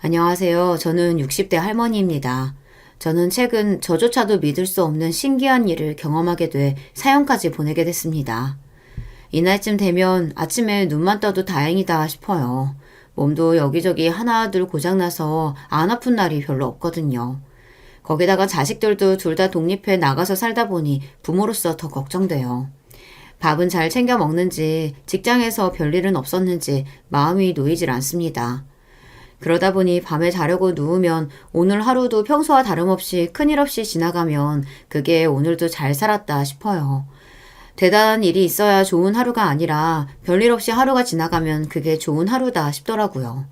안녕하세요. 저는 60대 할머니입니다. 저는 최근 저조차도 믿을 수 없는 신기한 일을 경험하게 돼 사연까지 보내게 됐습니다. 이날쯤 되면 아침에 눈만 떠도 다행이다 싶어요. 몸도 여기저기 하나둘 고장나서 안 아픈 날이 별로 없거든요. 거기다가 자식들도 둘 다 독립해 나가서 살다 보니 부모로서 더 걱정돼요. 밥은 잘 챙겨 먹는지, 직장에서 별일은 없었는지 마음이 놓이질 않습니다. 그러다 보니 밤에 자려고 누우면 오늘 하루도 평소와 다름없이 큰일 없이 지나가면 그게 오늘도 잘 살았다 싶어요. 대단한 일이 있어야 좋은 하루가 아니라 별일 없이 하루가 지나가면 그게 좋은 하루다 싶더라고요.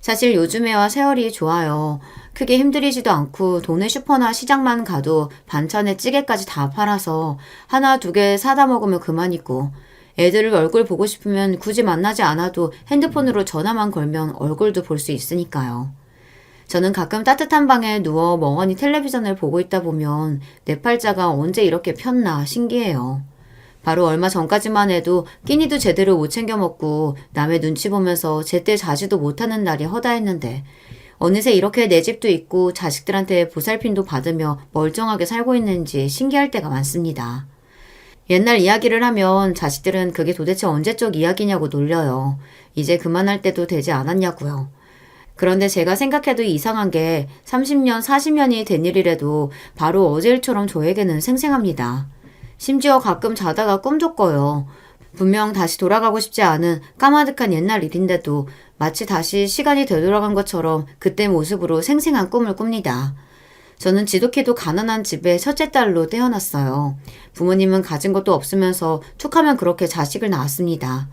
사실 요즘에와 세월이 좋아요. 크게 힘들이지도 않고 동네 슈퍼나 시장만 가도 반찬에 찌개까지 다 팔아서 하나 두 개 사다 먹으면 그만이고, 애들 얼굴 보고 싶으면 굳이 만나지 않아도 핸드폰으로 전화만 걸면 얼굴도 볼 수 있으니까요. 저는 가끔 따뜻한 방에 누워 멍하니 텔레비전을 보고 있다 보면 내 팔자가 언제 이렇게 폈나 신기해요. 바로 얼마 전까지만 해도 끼니도 제대로 못 챙겨 먹고 남의 눈치 보면서 제때 자지도 못하는 날이 허다했는데, 어느새 이렇게 내 집도 있고 자식들한테 보살핌도 받으며 멀쩡하게 살고 있는지 신기할 때가 많습니다. 옛날 이야기를 하면 자식들은 그게 도대체 언제적 이야기냐고 놀려요. 이제 그만할 때도 되지 않았냐고요. 그런데 제가 생각해도 이상한 게 30년, 40년이 된 일이라도 바로 어제 일처럼 저에게는 생생합니다. 심지어 가끔 자다가 꿈도 꿔요. 분명 다시 돌아가고 싶지 않은 까마득한 옛날 일인데도 마치 다시 시간이 되돌아간 것처럼 그때 모습으로 생생한 꿈을 꿉니다. 저는 지독히도 가난한 집의 첫째 딸로 태어났어요. 부모님은 가진 것도 없으면서 툭하면 그렇게 자식을 낳았습니다.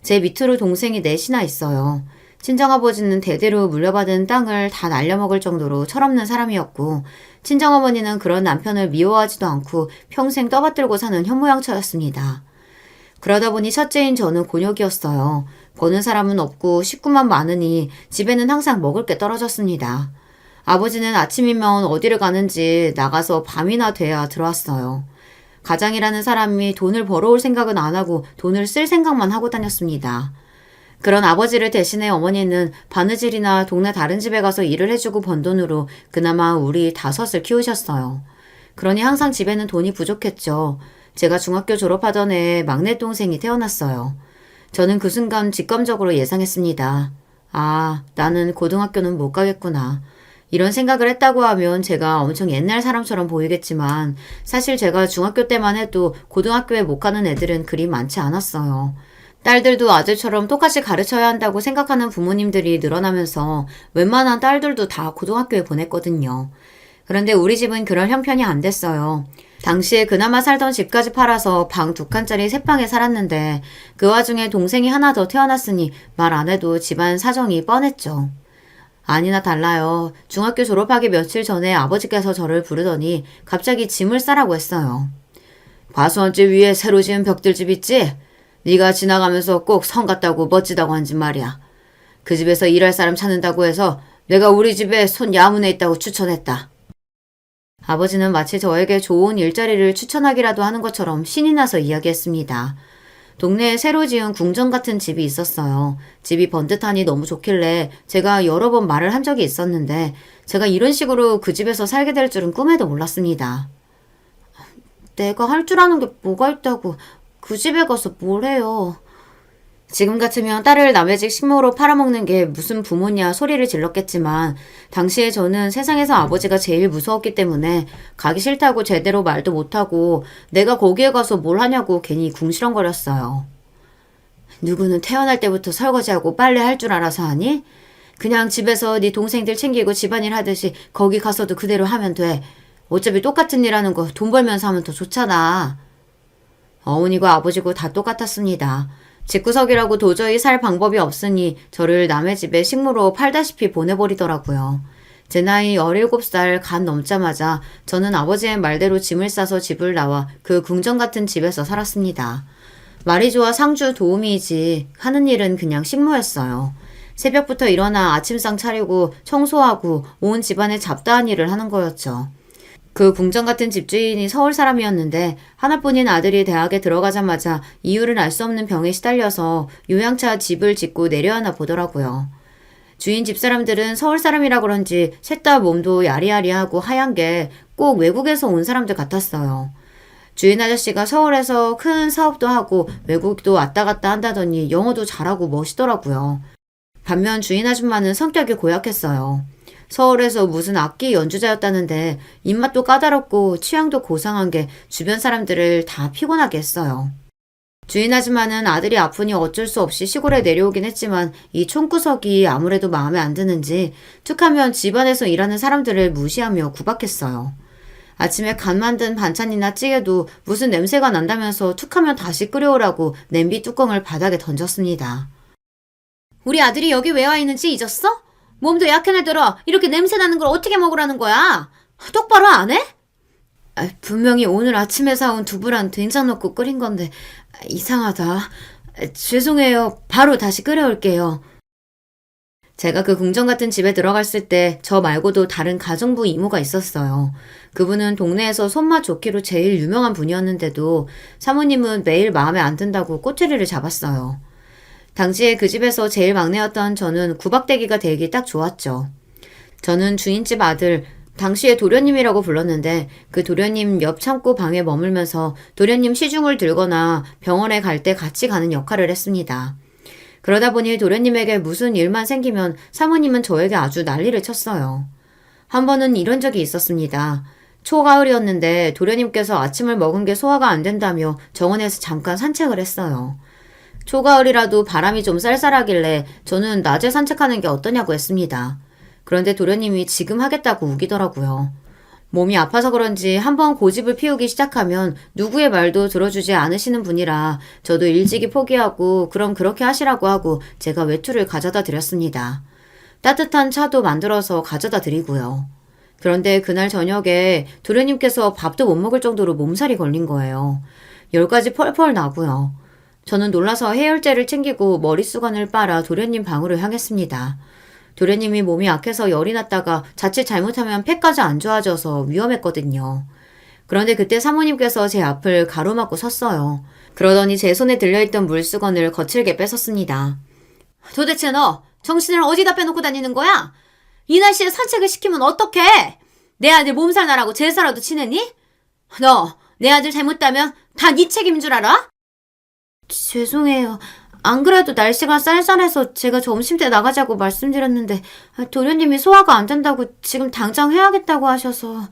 제 밑으로 동생이 넷이나 있어요. 친정아버지는 대대로 물려받은 땅을 다 날려먹을 정도로 철없는 사람이었고, 친정어머니는 그런 남편을 미워하지도 않고 평생 떠받들고 사는 현모양처였습니다. 그러다 보니 첫째인 저는 곤욕이었어요. 버는 사람은 없고 식구만 많으니 집에는 항상 먹을 게 떨어졌습니다. 아버지는 아침이면 어디를 가는지 나가서 밤이나 돼야 들어왔어요. 가장이라는 사람이 돈을 벌어올 생각은 안 하고 돈을 쓸 생각만 하고 다녔습니다. 그런 아버지를 대신해 어머니는 바느질이나 동네 다른 집에 가서 일을 해주고 번 돈으로 그나마 우리 다섯을 키우셨어요. 그러니 항상 집에는 돈이 부족했죠. 제가 중학교 졸업하던 해에 막내 동생이 태어났어요. 저는 그 순간 직감적으로 예상했습니다. 아, 나는 고등학교는 못 가겠구나. 이런 생각을 했다고 하면 제가 엄청 옛날 사람처럼 보이겠지만, 사실 제가 중학교 때만 해도 고등학교에 못 가는 애들은 그리 많지 않았어요. 딸들도 아들처럼 똑같이 가르쳐야 한다고 생각하는 부모님들이 늘어나면서 웬만한 딸들도 다 고등학교에 보냈거든요. 그런데 우리 집은 그런 형편이 안 됐어요. 당시에 그나마 살던 집까지 팔아서 방 2칸짜리 새방에 살았는데, 그 와중에 동생이 하나 더 태어났으니 말 안 해도 집안 사정이 뻔했죠. 아니나 달라요. 중학교 졸업하기 며칠 전에 아버지께서 저를 부르더니 갑자기 짐을 싸라고 했어요. 과수원집 위에 새로 지은 벽들집 있지? 네가 지나가면서 꼭 성 같다고 멋지다고 한 집 말이야. 그 집에서 일할 사람 찾는다고 해서 내가 우리 집에 손 야문에 있다고 추천했다. 아버지는 마치 저에게 좋은 일자리를 추천하기라도 하는 것처럼 신이 나서 이야기했습니다. 동네에 새로 지은 궁전 같은 집이 있었어요. 집이 번듯하니 너무 좋길래 제가 여러 번 말을 한 적이 있었는데, 제가 이런 식으로 그 집에서 살게 될 줄은 꿈에도 몰랐습니다. 내가 할 줄 아는 게 뭐가 있다고 그 집에 가서 뭘 해요. 지금 같으면 딸을 남의 집 식모로 팔아먹는 게 무슨 부모냐 소리를 질렀겠지만, 당시에 저는 세상에서 아버지가 제일 무서웠기 때문에 가기 싫다고 제대로 말도 못하고 내가 거기에 가서 뭘 하냐고 괜히 궁시렁거렸어요. 누구는 태어날 때부터 설거지하고 빨래 할 줄 알아서 하니? 그냥 집에서 네 동생들 챙기고 집안일 하듯이 거기 가서도 그대로 하면 돼. 어차피 똑같은 일 하는 거 돈 벌면서 하면 더 좋잖아. 어머니고 아버지고 다 똑같았습니다. 집구석이라고 도저히 살 방법이 없으니 저를 남의 집에 식모로 팔다시피 보내버리더라고요. 제 나이 17살 간 넘자마자 저는 아버지의 말대로 짐을 싸서 집을 나와 그 궁전 같은 집에서 살았습니다. 말이 좋아 상주 도우미이지 하는 일은 그냥 식모였어요. 새벽부터 일어나 아침상 차리고 청소하고 온 집안의 잡다한 일을 하는 거였죠. 그 궁전 같은 집주인이 서울 사람이었는데 하나뿐인 아들이 대학에 들어가자마자 이유를 알 수 없는 병에 시달려서 요양차 집을 짓고 내려하나 보더라고요. 주인 집사람들은 서울 사람이라 그런지 셋 다 몸도 야리야리하고 하얀 게 꼭 외국에서 온 사람들 같았어요. 주인 아저씨가 서울에서 큰 사업도 하고 외국도 왔다 갔다 한다더니 영어도 잘하고 멋있더라고요. 반면 주인 아줌마는 성격이 고약했어요. 서울에서 무슨 악기 연주자였다는데 입맛도 까다롭고 취향도 고상한 게 주변 사람들을 다 피곤하게 했어요. 주인 아줌마는 아들이 아프니 어쩔 수 없이 시골에 내려오긴 했지만 이 총구석이 아무래도 마음에 안 드는지 툭하면 집안에서 일하는 사람들을 무시하며 구박했어요. 아침에 간 만든 반찬이나 찌개도 무슨 냄새가 난다면서 툭하면 다시 끓여오라고 냄비 뚜껑을 바닥에 던졌습니다. 우리 아들이 여기 왜 와 있는지 잊었어? 몸도 약한 애들아 이렇게 냄새 나는 걸 어떻게 먹으라는 거야? 똑바로 안 해? 분명히 오늘 아침에 사온 두부랑 된장 넣고 끓인 건데 이상하다. 죄송해요. 바로 다시 끓여올게요. 제가 그 궁전 같은 집에 들어갔을 때 저 말고도 다른 가정부 이모가 있었어요. 그분은 동네에서 손맛 좋기로 제일 유명한 분이었는데도 사모님은 매일 마음에 안 든다고 꼬투리를 잡았어요. 당시에 그 집에서 제일 막내였던 저는 구박대기가 되기 딱 좋았죠. 저는 주인집 아들, 당시에 도련님이라고 불렀는데 그 도련님 옆 창고 방에 머물면서 도련님 시중을 들거나 병원에 갈 때 같이 가는 역할을 했습니다. 그러다 보니 도련님에게 무슨 일만 생기면 사모님은 저에게 아주 난리를 쳤어요. 한 번은 이런 적이 있었습니다. 초가을이었는데 도련님께서 아침을 먹은 게 소화가 안 된다며 정원에서 잠깐 산책을 했어요. 초가을이라도 바람이 좀 쌀쌀하길래 저는 낮에 산책하는 게 어떠냐고 했습니다. 그런데 도련님이 지금 하겠다고 우기더라고요. 몸이 아파서 그런지 한번 고집을 피우기 시작하면 누구의 말도 들어주지 않으시는 분이라 저도 일찍이 포기하고 그럼 그렇게 하시라고 하고 제가 외투를 가져다 드렸습니다. 따뜻한 차도 만들어서 가져다 드리고요. 그런데 그날 저녁에 도련님께서 밥도 못 먹을 정도로 몸살이 걸린 거예요. 열까지 펄펄 나고요. 저는 놀라서 해열제를 챙기고 머리수건을 빨아 도련님 방으로 향했습니다. 도련님이 몸이 약해서 열이 났다가 자칫 잘못하면 폐까지 안 좋아져서 위험했거든요. 그런데 그때 사모님께서 제 앞을 가로막고 섰어요. 그러더니 제 손에 들려있던 물수건을 거칠게 뺏었습니다. 도대체 너 정신을 어디다 빼놓고 다니는 거야? 이 날씨에 산책을 시키면 어떡해? 내 아들 몸살 나라고 제사라도 지내니? 너 내 아들 잘못다면 다 네 책임인 줄 알아? 죄송해요. 안 그래도 날씨가 쌀쌀해서 제가 점심때 나가자고 말씀드렸는데 도련님이 소화가 안 된다고 지금 당장 해야겠다고 하셔서.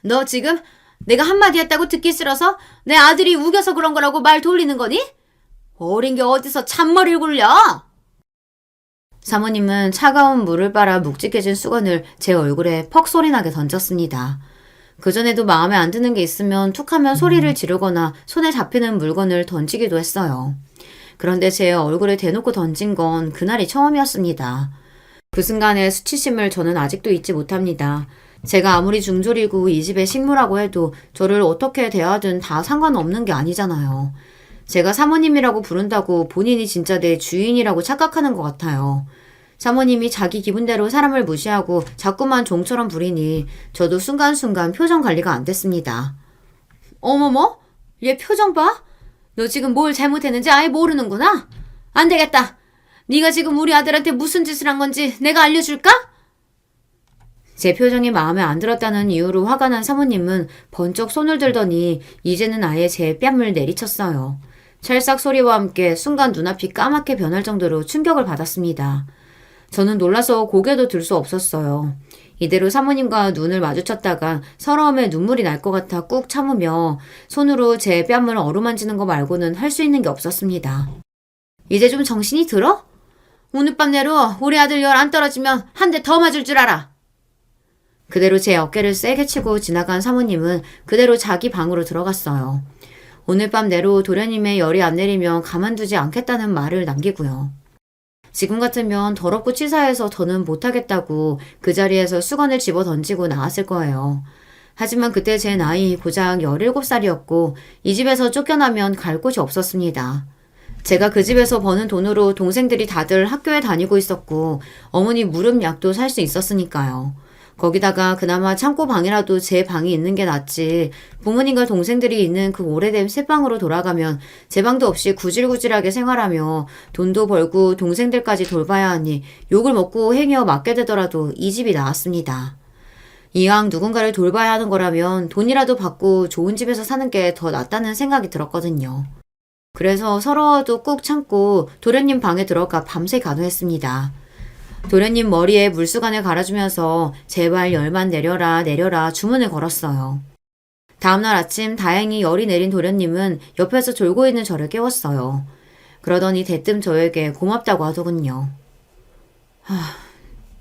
너 지금 내가 한마디 했다고 듣기 싫어서 내 아들이 우겨서 그런 거라고 말 돌리는 거니? 어린 게 어디서 잔머리를 굴려? 사모님은 차가운 물을 빨아 묵직해진 수건을 제 얼굴에 퍽 소리나게 던졌습니다. 그전에도 마음에 안 드는 게 있으면 툭하면 소리를 지르거나 손에 잡히는 물건을 던지기도 했어요. 그런데 제 얼굴에 대놓고 던진 건 그날이 처음이었습니다. 그 순간의 수치심을 저는 아직도 잊지 못합니다. 제가 아무리 중졸이고 이 집의 식모라고 해도 저를 어떻게 대하든 다 상관없는 게 아니잖아요. 제가 사모님이라고 부른다고 본인이 진짜 내 주인이라고 착각하는 것 같아요. 사모님이 자기 기분대로 사람을 무시하고 자꾸만 종처럼 부리니 저도 순간순간 표정 관리가 안 됐습니다. 어머머? 얘 표정 봐? 너 지금 뭘 잘못했는지 아예 모르는구나? 안 되겠다. 네가 지금 우리 아들한테 무슨 짓을 한 건지 내가 알려줄까? 제 표정이 마음에 안 들었다는 이유로 화가 난 사모님은 번쩍 손을 들더니 이제는 아예 제 뺨을 내리쳤어요. 찰싹 소리와 함께 순간 눈앞이 까맣게 변할 정도로 충격을 받았습니다. 저는 놀라서 고개도 들 수 없었어요. 이대로 사모님과 눈을 마주쳤다가 서러움에 눈물이 날 것 같아 꾹 참으며 손으로 제 뺨을 어루만지는 거 말고는 할 수 있는 게 없었습니다. 이제 좀 정신이 들어? 오늘 밤 내로 우리 아들 열 안 떨어지면 한 대 더 맞을 줄 알아. 그대로 제 어깨를 세게 치고 지나간 사모님은 그대로 자기 방으로 들어갔어요. 오늘 밤 내로 도련님의 열이 안 내리면 가만두지 않겠다는 말을 남기고요. 지금 같으면 더럽고 치사해서 더는 못하겠다고 그 자리에서 수건을 집어 던지고 나왔을 거예요. 하지만 그때 제 나이 고작 17살이었고 이 집에서 쫓겨나면 갈 곳이 없었습니다. 제가 그 집에서 버는 돈으로 동생들이 다들 학교에 다니고 있었고 어머니 무릎약도 살 수 있었으니까요. 거기다가 그나마 창고 방이라도 제 방이 있는 게 낫지. 부모님과 동생들이 있는 그 오래된 새방으로 돌아가면 제 방도 없이 구질구질하게 생활하며 돈도 벌고 동생들까지 돌봐야 하니 욕을 먹고 행여 맞게 되더라도 이 집이 나았습니다. 이왕 누군가를 돌봐야 하는 거라면 돈이라도 받고 좋은 집에서 사는 게 더 낫다는 생각이 들었거든요. 그래서 서러워도 꾹 참고 도련님 방에 들어가 밤새 간호했습니다. 도련님 머리에 물수건을 갈아주면서 제발 열만 내려라 내려라 주문을 걸었어요. 다음날 아침 다행히 열이 내린 도련님은 옆에서 졸고 있는 저를 깨웠어요. 그러더니 대뜸 저에게 고맙다고 하더군요.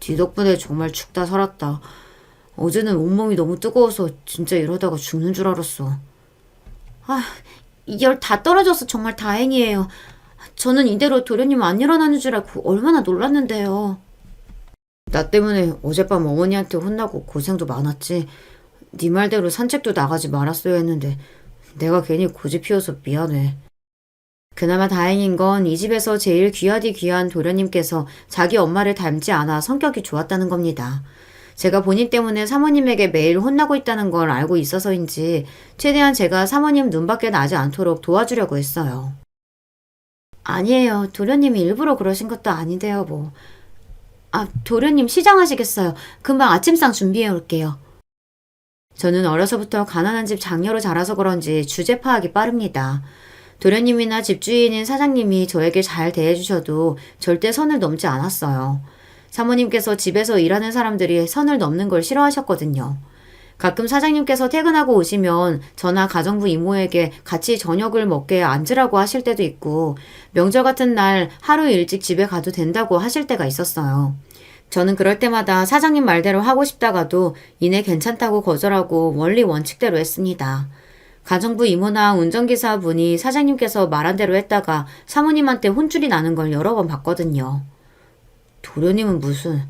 네 덕분에 정말 죽다 살았다. 어제는 온몸이 너무 뜨거워서 진짜 이러다가 죽는 줄 알았어. 이 열 다 떨어져서 정말 다행이에요. 저는 이대로 도련님 안 일어나는 줄 알고 얼마나 놀랐는데요. 나 때문에 어젯밤 어머니한테 혼나고 고생도 많았지. 네 말대로 산책도 나가지 말았어야 했는데 내가 괜히 고집 피워서 미안해. 그나마 다행인 건 이 집에서 제일 귀하디 귀한 도련님께서 자기 엄마를 닮지 않아 성격이 좋았다는 겁니다. 제가 본인 때문에 사모님에게 매일 혼나고 있다는 걸 알고 있어서인지 최대한 제가 사모님 눈밖에 나지 않도록 도와주려고 했어요. 아니에요. 도련님이 일부러 그러신 것도 아닌데요, 뭐. 도련님 시장하시겠어요. 금방 아침상 준비해 올게요. 저는 어려서부터 가난한 집 장녀로 자라서 그런지 주제 파악이 빠릅니다. 도련님이나 집주인인 사장님이 저에게 잘 대해주셔도 절대 선을 넘지 않았어요. 사모님께서 집에서 일하는 사람들이 선을 넘는 걸 싫어하셨거든요. 가끔 사장님께서 퇴근하고 오시면 저나 가정부 이모에게 같이 저녁을 먹게 앉으라고 하실 때도 있고 명절 같은 날 하루 일찍 집에 가도 된다고 하실 때가 있었어요. 저는 그럴 때마다 사장님 말대로 하고 싶다가도 이내 괜찮다고 거절하고 원리 원칙대로 했습니다. 가정부 이모나 운전기사 분이 사장님께서 말한 대로 했다가 사모님한테 혼쭐이 나는 걸 여러 번 봤거든요. 도련님은 무슨...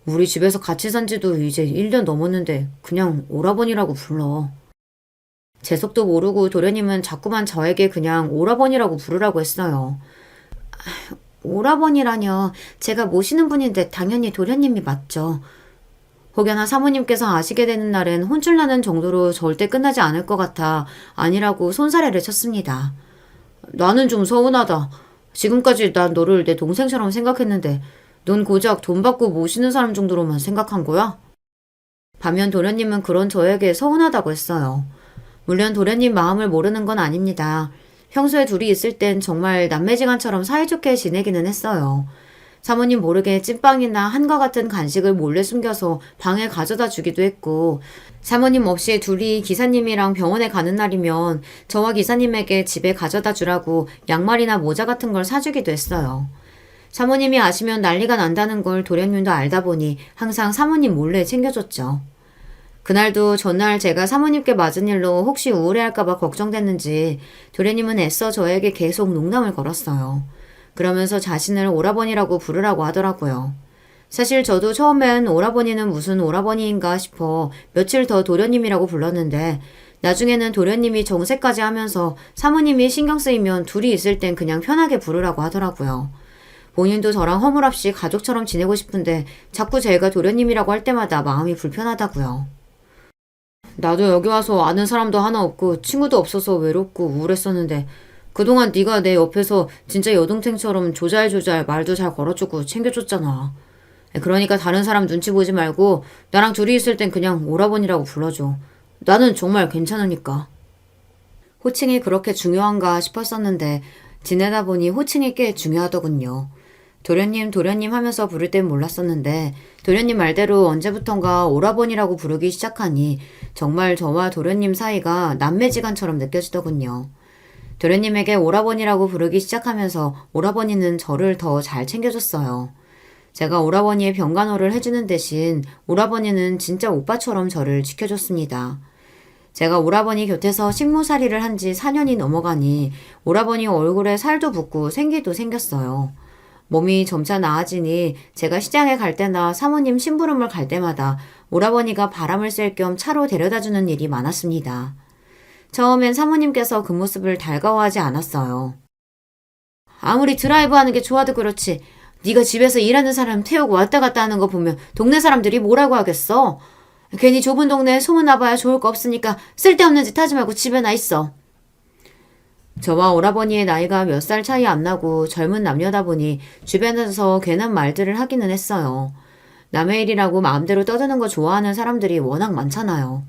우리 집에서 같이 산 지도 이제 1년 넘었는데 그냥 오라버니라고 불러. 제 속도 모르고 도련님은 자꾸만 저에게 그냥 오라버니라고 부르라고 했어요. 오라버니라뇨. 제가 모시는 분인데 당연히 도련님이 맞죠. 혹여나 사모님께서 아시게 되는 날엔 혼쭐 나는 정도로 절대 끝나지 않을 것 같아 아니라고 손사래를 쳤습니다. 나는 좀 서운하다. 지금까지 난 너를 내 동생처럼 생각했는데 넌 고작 돈 받고 모시는 사람 정도로만 생각한 거야? 반면 도련님은 그런 저에게 서운하다고 했어요. 물론 도련님 마음을 모르는 건 아닙니다. 평소에 둘이 있을 땐 정말 남매지간처럼 사이좋게 지내기는 했어요. 사모님 모르게 찐빵이나 한과 같은 간식을 몰래 숨겨서 방에 가져다 주기도 했고 사모님 없이 둘이 기사님이랑 병원에 가는 날이면 저와 기사님에게 집에 가져다 주라고 양말이나 모자 같은 걸 사주기도 했어요. 사모님이 아시면 난리가 난다는 걸 도련님도 알다 보니 항상 사모님 몰래 챙겨줬죠. 그날도 전날 제가 사모님께 맞은 일로 혹시 우울해할까봐 걱정됐는지 도련님은 애써 저에게 계속 농담을 걸었어요. 그러면서 자신을 오라버니라고 부르라고 하더라고요. 사실 저도 처음엔 오라버니는 무슨 오라버니인가 싶어 며칠 더 도련님이라고 불렀는데 나중에는 도련님이 정색까지 하면서 사모님이 신경 쓰이면 둘이 있을 땐 그냥 편하게 부르라고 하더라고요. 본인도 저랑 허물없이 가족처럼 지내고 싶은데 자꾸 제가 도련님이라고 할 때마다 마음이 불편하다고요. 나도 여기 와서 아는 사람도 하나 없고 친구도 없어서 외롭고 우울했었는데 그동안 네가 내 옆에서 진짜 여동생처럼 조잘조잘 말도 잘 걸어주고 챙겨줬잖아. 그러니까 다른 사람 눈치 보지 말고 나랑 둘이 있을 땐 그냥 오라버니라고 불러줘. 나는 정말 괜찮으니까. 호칭이 그렇게 중요한가 싶었었는데 지내다 보니 호칭이 꽤 중요하더군요. 도련님 하면서 부를 땐 몰랐었는데 도련님 말대로 언제부턴가 오라버니라고 부르기 시작하니 정말 저와 도련님 사이가 남매지간처럼 느껴지더군요. 도련님에게 오라버니라고 부르기 시작하면서 오라버니는 저를 더 잘 챙겨줬어요. 제가 오라버니의 병간호를 해주는 대신 오라버니는 진짜 오빠처럼 저를 지켜줬습니다. 제가 오라버니 곁에서 식모살이를 한 지 4년이 넘어가니 오라버니 얼굴에 살도 붓고 생기도 생겼어요. 몸이 점차 나아지니 제가 시장에 갈 때나 사모님 심부름을 갈 때마다 오라버니가 바람을 쐴 겸 차로 데려다주는 일이 많았습니다. 처음엔 사모님께서 그 모습을 달가워하지 않았어요. 아무리 드라이브하는 게 좋아도 그렇지 네가 집에서 일하는 사람 태우고 왔다 갔다 하는 거 보면 동네 사람들이 뭐라고 하겠어? 괜히 좁은 동네에 소문나봐야 좋을 거 없으니까 쓸데없는 짓 하지 말고 집에나 있어. 저와 오라버니의 나이가 몇 살 차이 안 나고 젊은 남녀다 보니 주변에서 괜한 말들을 하기는 했어요. 남의 일이라고 마음대로 떠드는 거 좋아하는 사람들이 워낙 많잖아요.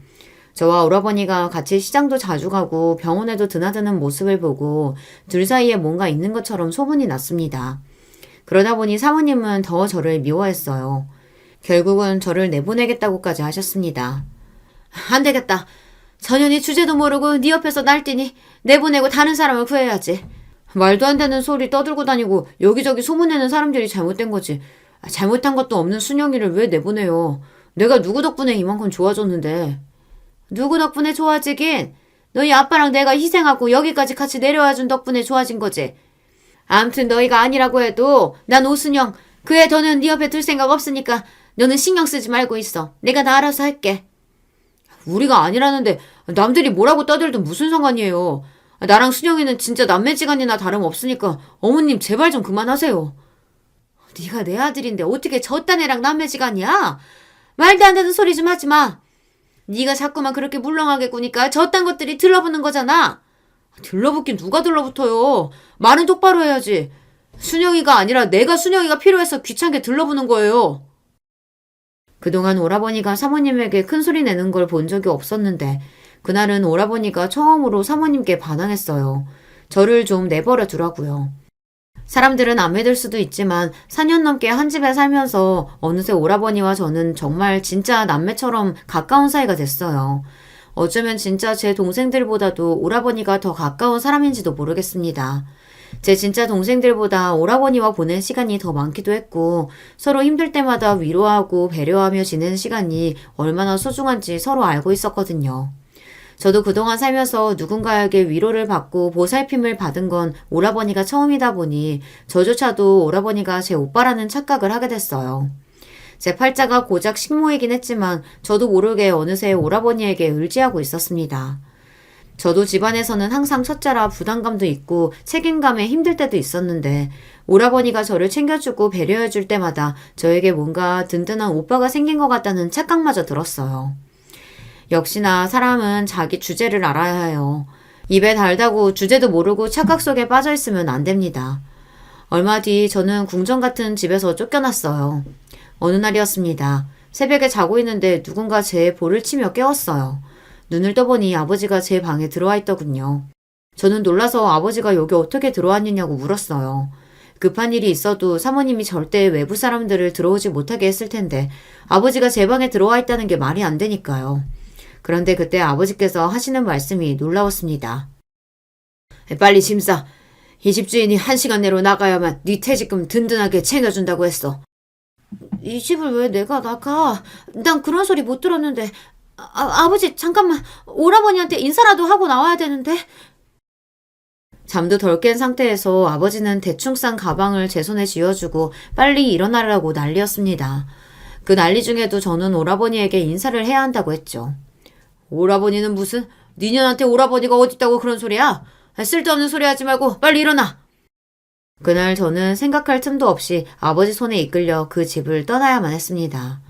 저와 오라버니가 같이 시장도 자주 가고 병원에도 드나드는 모습을 보고 둘 사이에 뭔가 있는 것처럼 소문이 났습니다. 그러다 보니 사모님은 더 저를 미워했어요. 결국은 저를 내보내겠다고까지 하셨습니다. 안 되겠다. 전현이 주제도 모르고 네 옆에서 날뛰니 내보내고 다른 사람을 구해야지. 말도 안 되는 소리 떠들고 다니고 여기저기 소문내는 사람들이 잘못된 거지. 잘못한 것도 없는 순영이를 왜 내보내요. 내가 누구 덕분에 이만큼 좋아졌는데. 누구 덕분에 좋아지긴? 너희 아빠랑 내가 희생하고 여기까지 같이 내려와준 덕분에 좋아진 거지. 암튼 너희가 아니라고 해도 난 오순영, 그 애 더는 네 옆에 둘 생각 없으니까 너는 신경 쓰지 말고 있어. 내가 다 알아서 할게. 우리가 아니라는데 남들이 뭐라고 떠들든 무슨 상관이에요. 나랑 순영이는 진짜 남매지간이나 다름없으니까 어머님 제발 좀 그만하세요. 네가 내 아들인데 어떻게 저딴 애랑 남매지간이야? 말도 안 되는 소리 좀 하지 마. 네가 자꾸만 그렇게 물렁하게 구니까 저딴 것들이 들러붙는 거잖아. 들러붙긴 누가 들러붙어요. 말은 똑바로 해야지. 순영이가 아니라 내가 순영이가 필요해서 귀찮게 들러붙는 거예요. 그동안 오라버니가 사모님에게 큰소리 내는 걸 본 적이 없었는데 그날은 오라버니가 처음으로 사모님께 반항했어요. 저를 좀 내버려 두라고요. 사람들은 안 믿을 수도 있지만 4년 넘게 한 집에 살면서 어느새 오라버니와 저는 정말 진짜 남매처럼 가까운 사이가 됐어요. 어쩌면 진짜 제 동생들보다도 오라버니가 더 가까운 사람인지도 모르겠습니다. 제 진짜 동생들보다 오라버니와 보낸 시간이 더 많기도 했고 서로 힘들 때마다 위로하고 배려하며 지내는 시간이 얼마나 소중한지 서로 알고 있었거든요. 저도 그동안 살면서 누군가에게 위로를 받고 보살핌을 받은 건 오라버니가 처음이다 보니 저조차도 오라버니가 제 오빠라는 착각을 하게 됐어요. 제 팔자가 고작 식모이긴 했지만 저도 모르게 어느새 오라버니에게 의지하고 있었습니다. 저도 집안에서는 항상 첫째라 부담감도 있고 책임감에 힘들 때도 있었는데 오라버니가 저를 챙겨주고 배려해줄 때마다 저에게 뭔가 든든한 오빠가 생긴 것 같다는 착각마저 들었어요. 역시나 사람은 자기 주제를 알아야 해요. 입에 달다고 주제도 모르고 착각 속에 빠져있으면 안 됩니다. 얼마 뒤 저는 궁전 같은 집에서 쫓겨났어요. 어느 날이었습니다. 새벽에 자고 있는데 누군가 제 볼을 치며 깨웠어요. 눈을 떠보니 아버지가 제 방에 들어와 있더군요. 저는 놀라서 아버지가 여기 어떻게 들어왔느냐고 물었어요. 급한 일이 있어도 사모님이 절대 외부 사람들을 들어오지 못하게 했을 텐데 아버지가 제 방에 들어와 있다는 게 말이 안 되니까요. 그런데 그때 아버지께서 하시는 말씀이 놀라웠습니다. 빨리 짐 싸. 이 집주인이 1시간 내로 나가야만 네 퇴직금 든든하게 챙겨준다고 했어. 이 집을 왜 내가 나가? 난 그런 소리 못 들었는데. 아버지 잠깐만. 오라버니한테 인사라도 하고 나와야 되는데. 잠도 덜 깬 상태에서 아버지는 대충 싼 가방을 제 손에 쥐어주고 빨리 일어나라고 난리였습니다. 그 난리 중에도 저는 오라버니에게 인사를 해야 한다고 했죠. 오라버니는 무슨? 니년한테 오라버니가 어딨다고 그런 소리야? 쓸데없는 소리 하지 말고 빨리 일어나. 그날 저는 생각할 틈도 없이 아버지 손에 이끌려 그 집을 떠나야만 했습니다.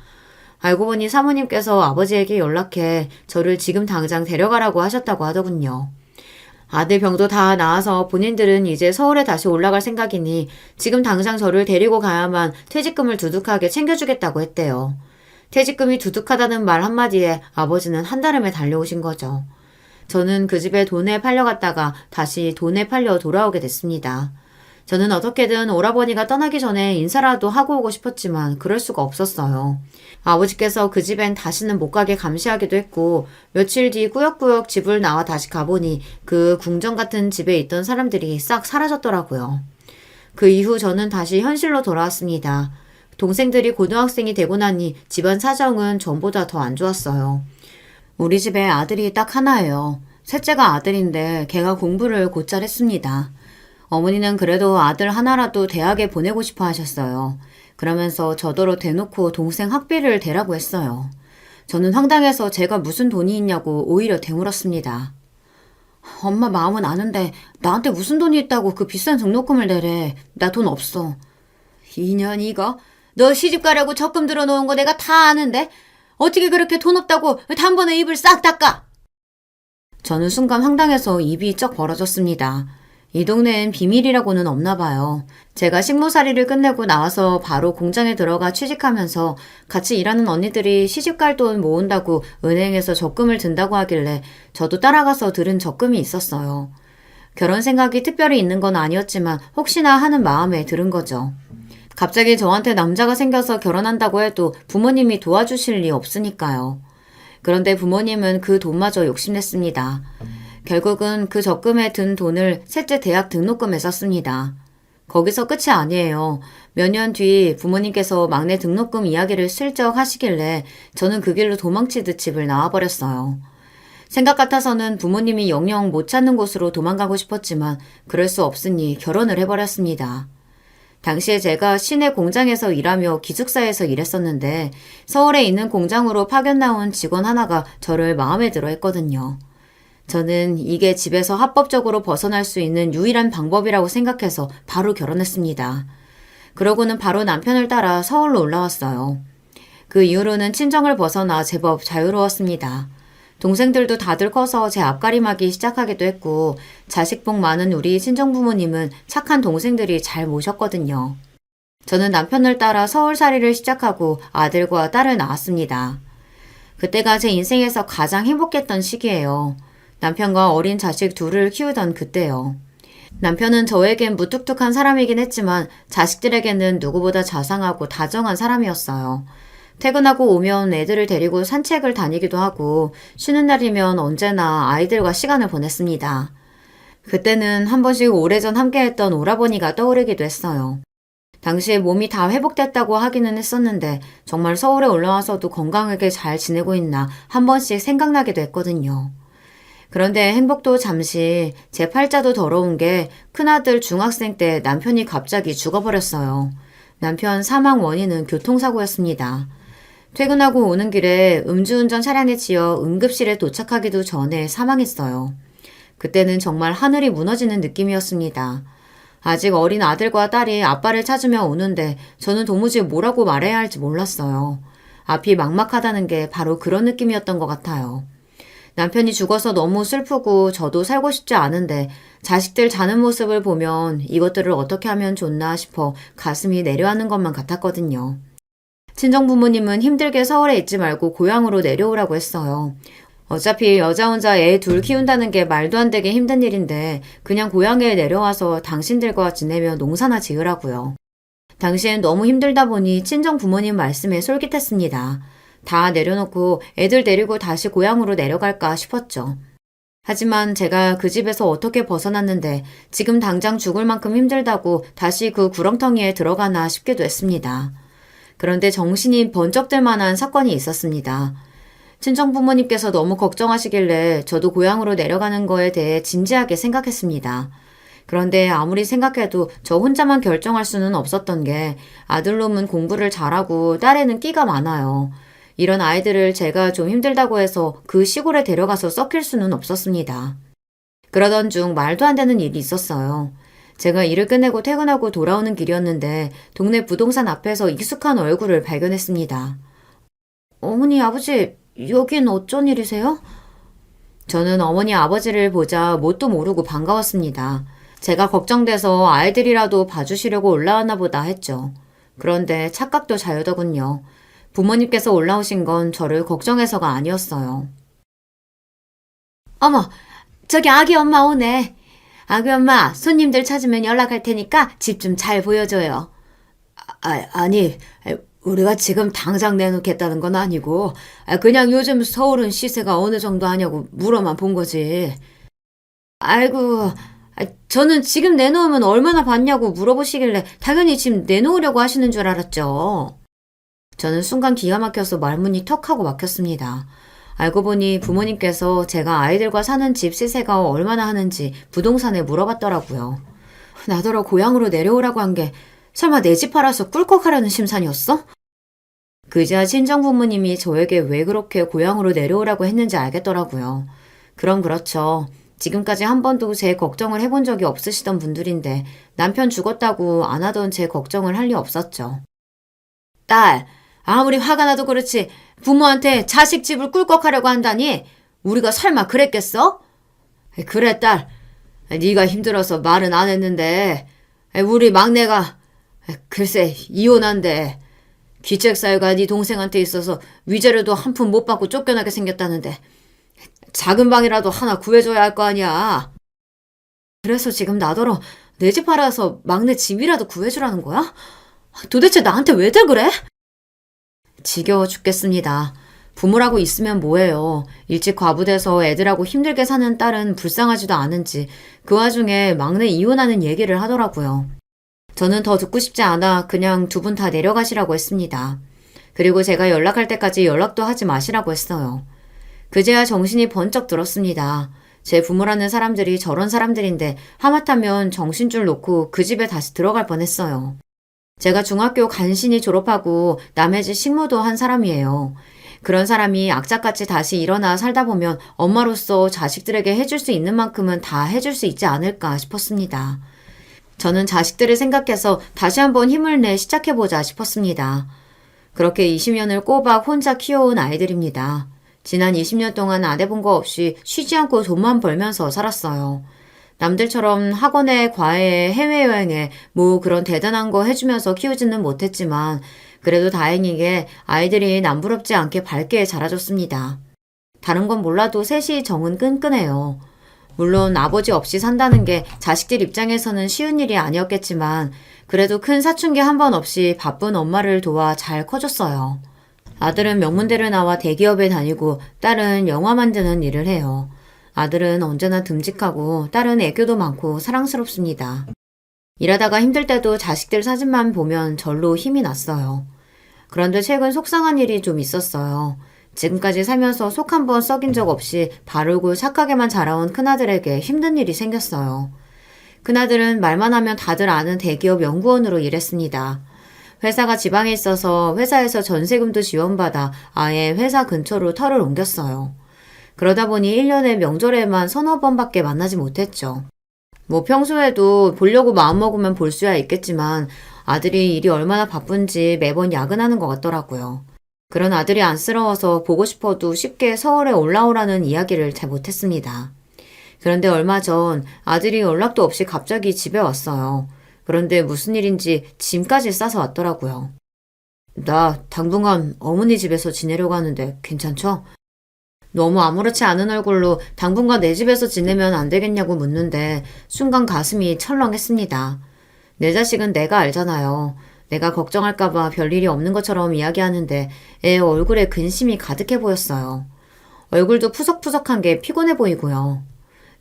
알고 보니 사모님께서 아버지에게 연락해 저를 지금 당장 데려가라고 하셨다고 하더군요. 아들 병도 다 나아서 본인들은 이제 서울에 다시 올라갈 생각이니 지금 당장 저를 데리고 가야만 퇴직금을 두둑하게 챙겨주겠다고 했대요. 퇴직금이 두둑하다는 말 한마디에 아버지는 한달음에 달려오신 거죠. 저는 그 집에 돈에 팔려갔다가 다시 돈에 팔려 돌아오게 됐습니다. 저는 어떻게든 오라버니가 떠나기 전에 인사라도 하고 오고 싶었지만 그럴 수가 없었어요. 아버지께서 그 집엔 다시는 못 가게 감시하기도 했고 며칠 뒤 꾸역꾸역 집을 나와 다시 가보니 그 궁전 같은 집에 있던 사람들이 싹 사라졌더라고요. 그 이후 저는 다시 현실로 돌아왔습니다. 동생들이 고등학생이 되고 나니 집안 사정은 전보다 더 안 좋았어요. 우리 집에 아들이 딱 하나예요. 셋째가 아들인데 걔가 공부를 곧잘 했습니다. 어머니는 그래도 아들 하나라도 대학에 보내고 싶어 하셨어요. 그러면서 저더러 대놓고 동생 학비를 대라고 했어요. 저는 황당해서 제가 무슨 돈이 있냐고 오히려 되물었습니다. 엄마 마음은 아는데 나한테 무슨 돈이 있다고 그 비싼 등록금을 내래. 나 돈 없어. 2년 이거? 너 시집 가려고 적금 들어놓은 거 내가 다 아는데 어떻게 그렇게 돈 없다고 단번에 입을 싹 닦아? 저는 순간 황당해서 입이 쩍 벌어졌습니다. 이 동네엔 비밀이라고는 없나 봐요. 제가 식모살이를 끝내고 나와서 바로 공장에 들어가 취직하면서 같이 일하는 언니들이 시집갈 돈 모은다고 은행에서 적금을 든다고 하길래 저도 따라가서 들은 적금이 있었어요. 결혼 생각이 특별히 있는 건 아니었지만 혹시나 하는 마음에 들은 거죠. 갑자기 저한테 남자가 생겨서 결혼한다고 해도 부모님이 도와주실 리 없으니까요. 그런데 부모님은 그 돈마저 욕심냈습니다. 결국은 그 적금에 든 돈을 셋째 대학 등록금에 썼습니다. 거기서 끝이 아니에요. 몇 년 뒤 부모님께서 막내 등록금 이야기를 슬쩍 하시길래 저는 그 길로 도망치듯 집을 나와버렸어요. 생각 같아서는 부모님이 영영 못 찾는 곳으로 도망가고 싶었지만 그럴 수 없으니 결혼을 해버렸습니다. 당시에 제가 시내 공장에서 일하며 기숙사에서 일했었는데 서울에 있는 공장으로 파견 나온 직원 하나가 저를 마음에 들어 했거든요. 저는 이게 집에서 합법적으로 벗어날 수 있는 유일한 방법이라고 생각해서 바로 결혼했습니다. 그러고는 바로 남편을 따라 서울로 올라왔어요. 그 이후로는 친정을 벗어나 제법 자유로웠습니다. 동생들도 다들 커서 제 앞가림하기 시작하기도 했고 자식복 많은 우리 친정부모님은 착한 동생들이 잘 모셨거든요. 저는 남편을 따라 서울살이를 시작하고 아들과 딸을 낳았습니다. 그때가 제 인생에서 가장 행복했던 시기예요. 남편과 어린 자식 둘을 키우던 그때요. 남편은 저에겐 무뚝뚝한 사람이긴 했지만 자식들에게는 누구보다 자상하고 다정한 사람이었어요. 퇴근하고 오면 애들을 데리고 산책을 다니기도 하고 쉬는 날이면 언제나 아이들과 시간을 보냈습니다. 그때는 한 번씩 오래전 함께했던 오라버니가 떠오르기도 했어요. 당시에 몸이 다 회복됐다고 하기는 했었는데 정말 서울에 올라와서도 건강하게 잘 지내고 있나 한 번씩 생각나기도 했거든요. 그런데 행복도 잠시 제 팔자도 더러운 게 큰아들 중학생 때 남편이 갑자기 죽어버렸어요. 남편 사망 원인은 교통사고였습니다. 퇴근하고 오는 길에 음주운전 차량에 치여 응급실에 도착하기도 전에 사망했어요. 그때는 정말 하늘이 무너지는 느낌이었습니다. 아직 어린 아들과 딸이 아빠를 찾으며 오는데 저는 도무지 뭐라고 말해야 할지 몰랐어요. 앞이 막막하다는 게 바로 그런 느낌이었던 것 같아요. 남편이 죽어서 너무 슬프고 저도 살고 싶지 않은데 자식들 자는 모습을 보면 이것들을 어떻게 하면 좋나 싶어 가슴이 내려앉는 것만 같았거든요. 친정부모님은 힘들게 서울에 있지 말고 고향으로 내려오라고 했어요. 어차피 여자 혼자 애 둘 키운다는 게 말도 안 되게 힘든 일인데 그냥 고향에 내려와서 당신들과 지내며 농사나 지으라고요. 당시엔 너무 힘들다 보니 친정부모님 말씀에 솔깃했습니다. 다 내려놓고 애들 데리고 다시 고향으로 내려갈까 싶었죠. 하지만 제가 그 집에서 어떻게 벗어났는데 지금 당장 죽을 만큼 힘들다고 다시 그 구렁텅이에 들어가나 싶기도 했습니다. 그런데 정신이 번쩍 들 만한 사건이 있었습니다. 친정부모님께서 너무 걱정하시길래 저도 고향으로 내려가는 거에 대해 진지하게 생각했습니다. 그런데 아무리 생각해도 저 혼자만 결정할 수는 없었던 게 아들놈은 공부를 잘하고 딸애는 끼가 많아요. 이런 아이들을 제가 좀 힘들다고 해서 그 시골에 데려가서 썩힐 수는 없었습니다. 그러던 중 말도 안 되는 일이 있었어요. 제가 일을 끝내고 퇴근하고 돌아오는 길이었는데 동네 부동산 앞에서 익숙한 얼굴을 발견했습니다. 어머니, 아버지, 여긴 어쩐 일이세요? 저는 어머니 아버지를 보자 뭣도 모르고 반가웠습니다. 제가 걱정돼서 아이들이라도 봐주시려고 올라왔나 보다 했죠. 그런데 착각도 자유더군요. 부모님께서 올라오신 건 저를 걱정해서가 아니었어요. 어머, 저기 아기 엄마 오네. 아기 엄마, 손님들 찾으면 연락할 테니까 집 좀 잘 보여줘요. 아니, 우리가 지금 당장 내놓겠다는 건 아니고 그냥 요즘 서울은 시세가 어느 정도 하냐고 물어만 본 거지. 아이고, 저는 지금 내놓으면 얼마나 받냐고 물어보시길래 당연히 지금 내놓으려고 하시는 줄 알았죠. 저는 순간 기가 막혀서 말문이 턱 하고 막혔습니다. 알고 보니 부모님께서 제가 아이들과 사는 집 시세가 얼마나 하는지 부동산에 물어봤더라고요. 나더러 고향으로 내려오라고 한 게 설마 내 집 팔아서 꿀꺽하려는 심산이었어? 그제야 친정부모님이 저에게 왜 그렇게 고향으로 내려오라고 했는지 알겠더라고요. 그럼 그렇죠. 지금까지 한 번도 제 걱정을 해본 적이 없으시던 분들인데 남편 죽었다고 안 하던 제 걱정을 할 리 없었죠. 딸, 아무리 화가 나도 그렇지 부모한테 자식 집을 꿀꺽하려고 한다니? 우리가 설마 그랬겠어? 그래 딸, 네가 힘들어서 말은 안 했는데 우리 막내가 글쎄 이혼한대. 귀책사유가 네 동생한테 있어서 위자료도 한 푼 못 받고 쫓겨나게 생겼다는데 작은 방이라도 하나 구해줘야 할 거 아니야. 그래서 지금 나더러 내 집 팔아서 막내 집이라도 구해주라는 거야? 도대체 나한테 왜들 그래? 지겨워 죽겠습니다. 부모라고 있으면 뭐해요. 일찍 과부돼서 애들하고 힘들게 사는 딸은 불쌍하지도 않은지 그 와중에 막내 이혼하는 얘기를 하더라고요. 저는 더 듣고 싶지 않아 그냥 두 분 다 내려가시라고 했습니다. 그리고 제가 연락할 때까지 연락도 하지 마시라고 했어요. 그제야 정신이 번쩍 들었습니다. 제 부모라는 사람들이 저런 사람들인데 하마터면 정신줄 놓고 그 집에 다시 들어갈 뻔했어요. 제가 중학교 간신히 졸업하고 남의 집 식모도 한 사람이에요. 그런 사람이 악착같이 다시 일어나 살다 보면 엄마로서 자식들에게 해줄 수 있는 만큼은 다 해줄 수 있지 않을까 싶었습니다. 저는 자식들을 생각해서 다시 한번 힘을 내 시작해보자 싶었습니다. 그렇게 20년을 꼬박 혼자 키워온 아이들입니다. 지난 20년 동안 안 해본 거 없이 쉬지 않고 돈만 벌면서 살았어요. 남들처럼 학원에, 과외에, 해외여행에 뭐 그런 대단한 거 해주면서 키우지는 못했지만 그래도 다행이게 아이들이 남부럽지 않게 밝게 자라줬습니다. 다른 건 몰라도 셋이 정은 끈끈해요. 물론 아버지 없이 산다는 게 자식들 입장에서는 쉬운 일이 아니었겠지만 그래도 큰 사춘기 한 번 없이 바쁜 엄마를 도와 잘 커줬어요. 아들은 명문대를 나와 대기업에 다니고 딸은 영화 만드는 일을 해요. 아들은 언제나 듬직하고 딸은 애교도 많고 사랑스럽습니다. 일하다가 힘들 때도 자식들 사진만 보면 절로 힘이 났어요. 그런데 최근 속상한 일이 좀 있었어요. 지금까지 살면서 속 한 번 썩인 적 없이 바르고 착하게만 자라온 큰아들에게 힘든 일이 생겼어요. 큰아들은 말만 하면 다들 아는 대기업 연구원으로 일했습니다. 회사가 지방에 있어서 회사에서 전세금도 지원받아 아예 회사 근처로 터를 옮겼어요. 그러다 보니 1년에 명절에만 서너 번밖에 만나지 못했죠. 뭐 평소에도 보려고 마음먹으면 볼 수야 있겠지만 아들이 일이 얼마나 바쁜지 매번 야근하는 것 같더라고요. 그런 아들이 안쓰러워서 보고 싶어도 쉽게 서울에 올라오라는 이야기를 잘 못했습니다. 그런데 얼마 전 아들이 연락도 없이 갑자기 집에 왔어요. 그런데 무슨 일인지 짐까지 싸서 왔더라고요. 나 당분간 어머니 집에서 지내려고 하는데 괜찮죠? 너무 아무렇지 않은 얼굴로 당분간 내 집에서 지내면 안 되겠냐고 묻는데 순간 가슴이 철렁했습니다. 내 자식은 내가 알잖아요. 내가 걱정할까봐 별일이 없는 것처럼 이야기하는데 애 얼굴에 근심이 가득해 보였어요. 얼굴도 푸석푸석한 게 피곤해 보이고요.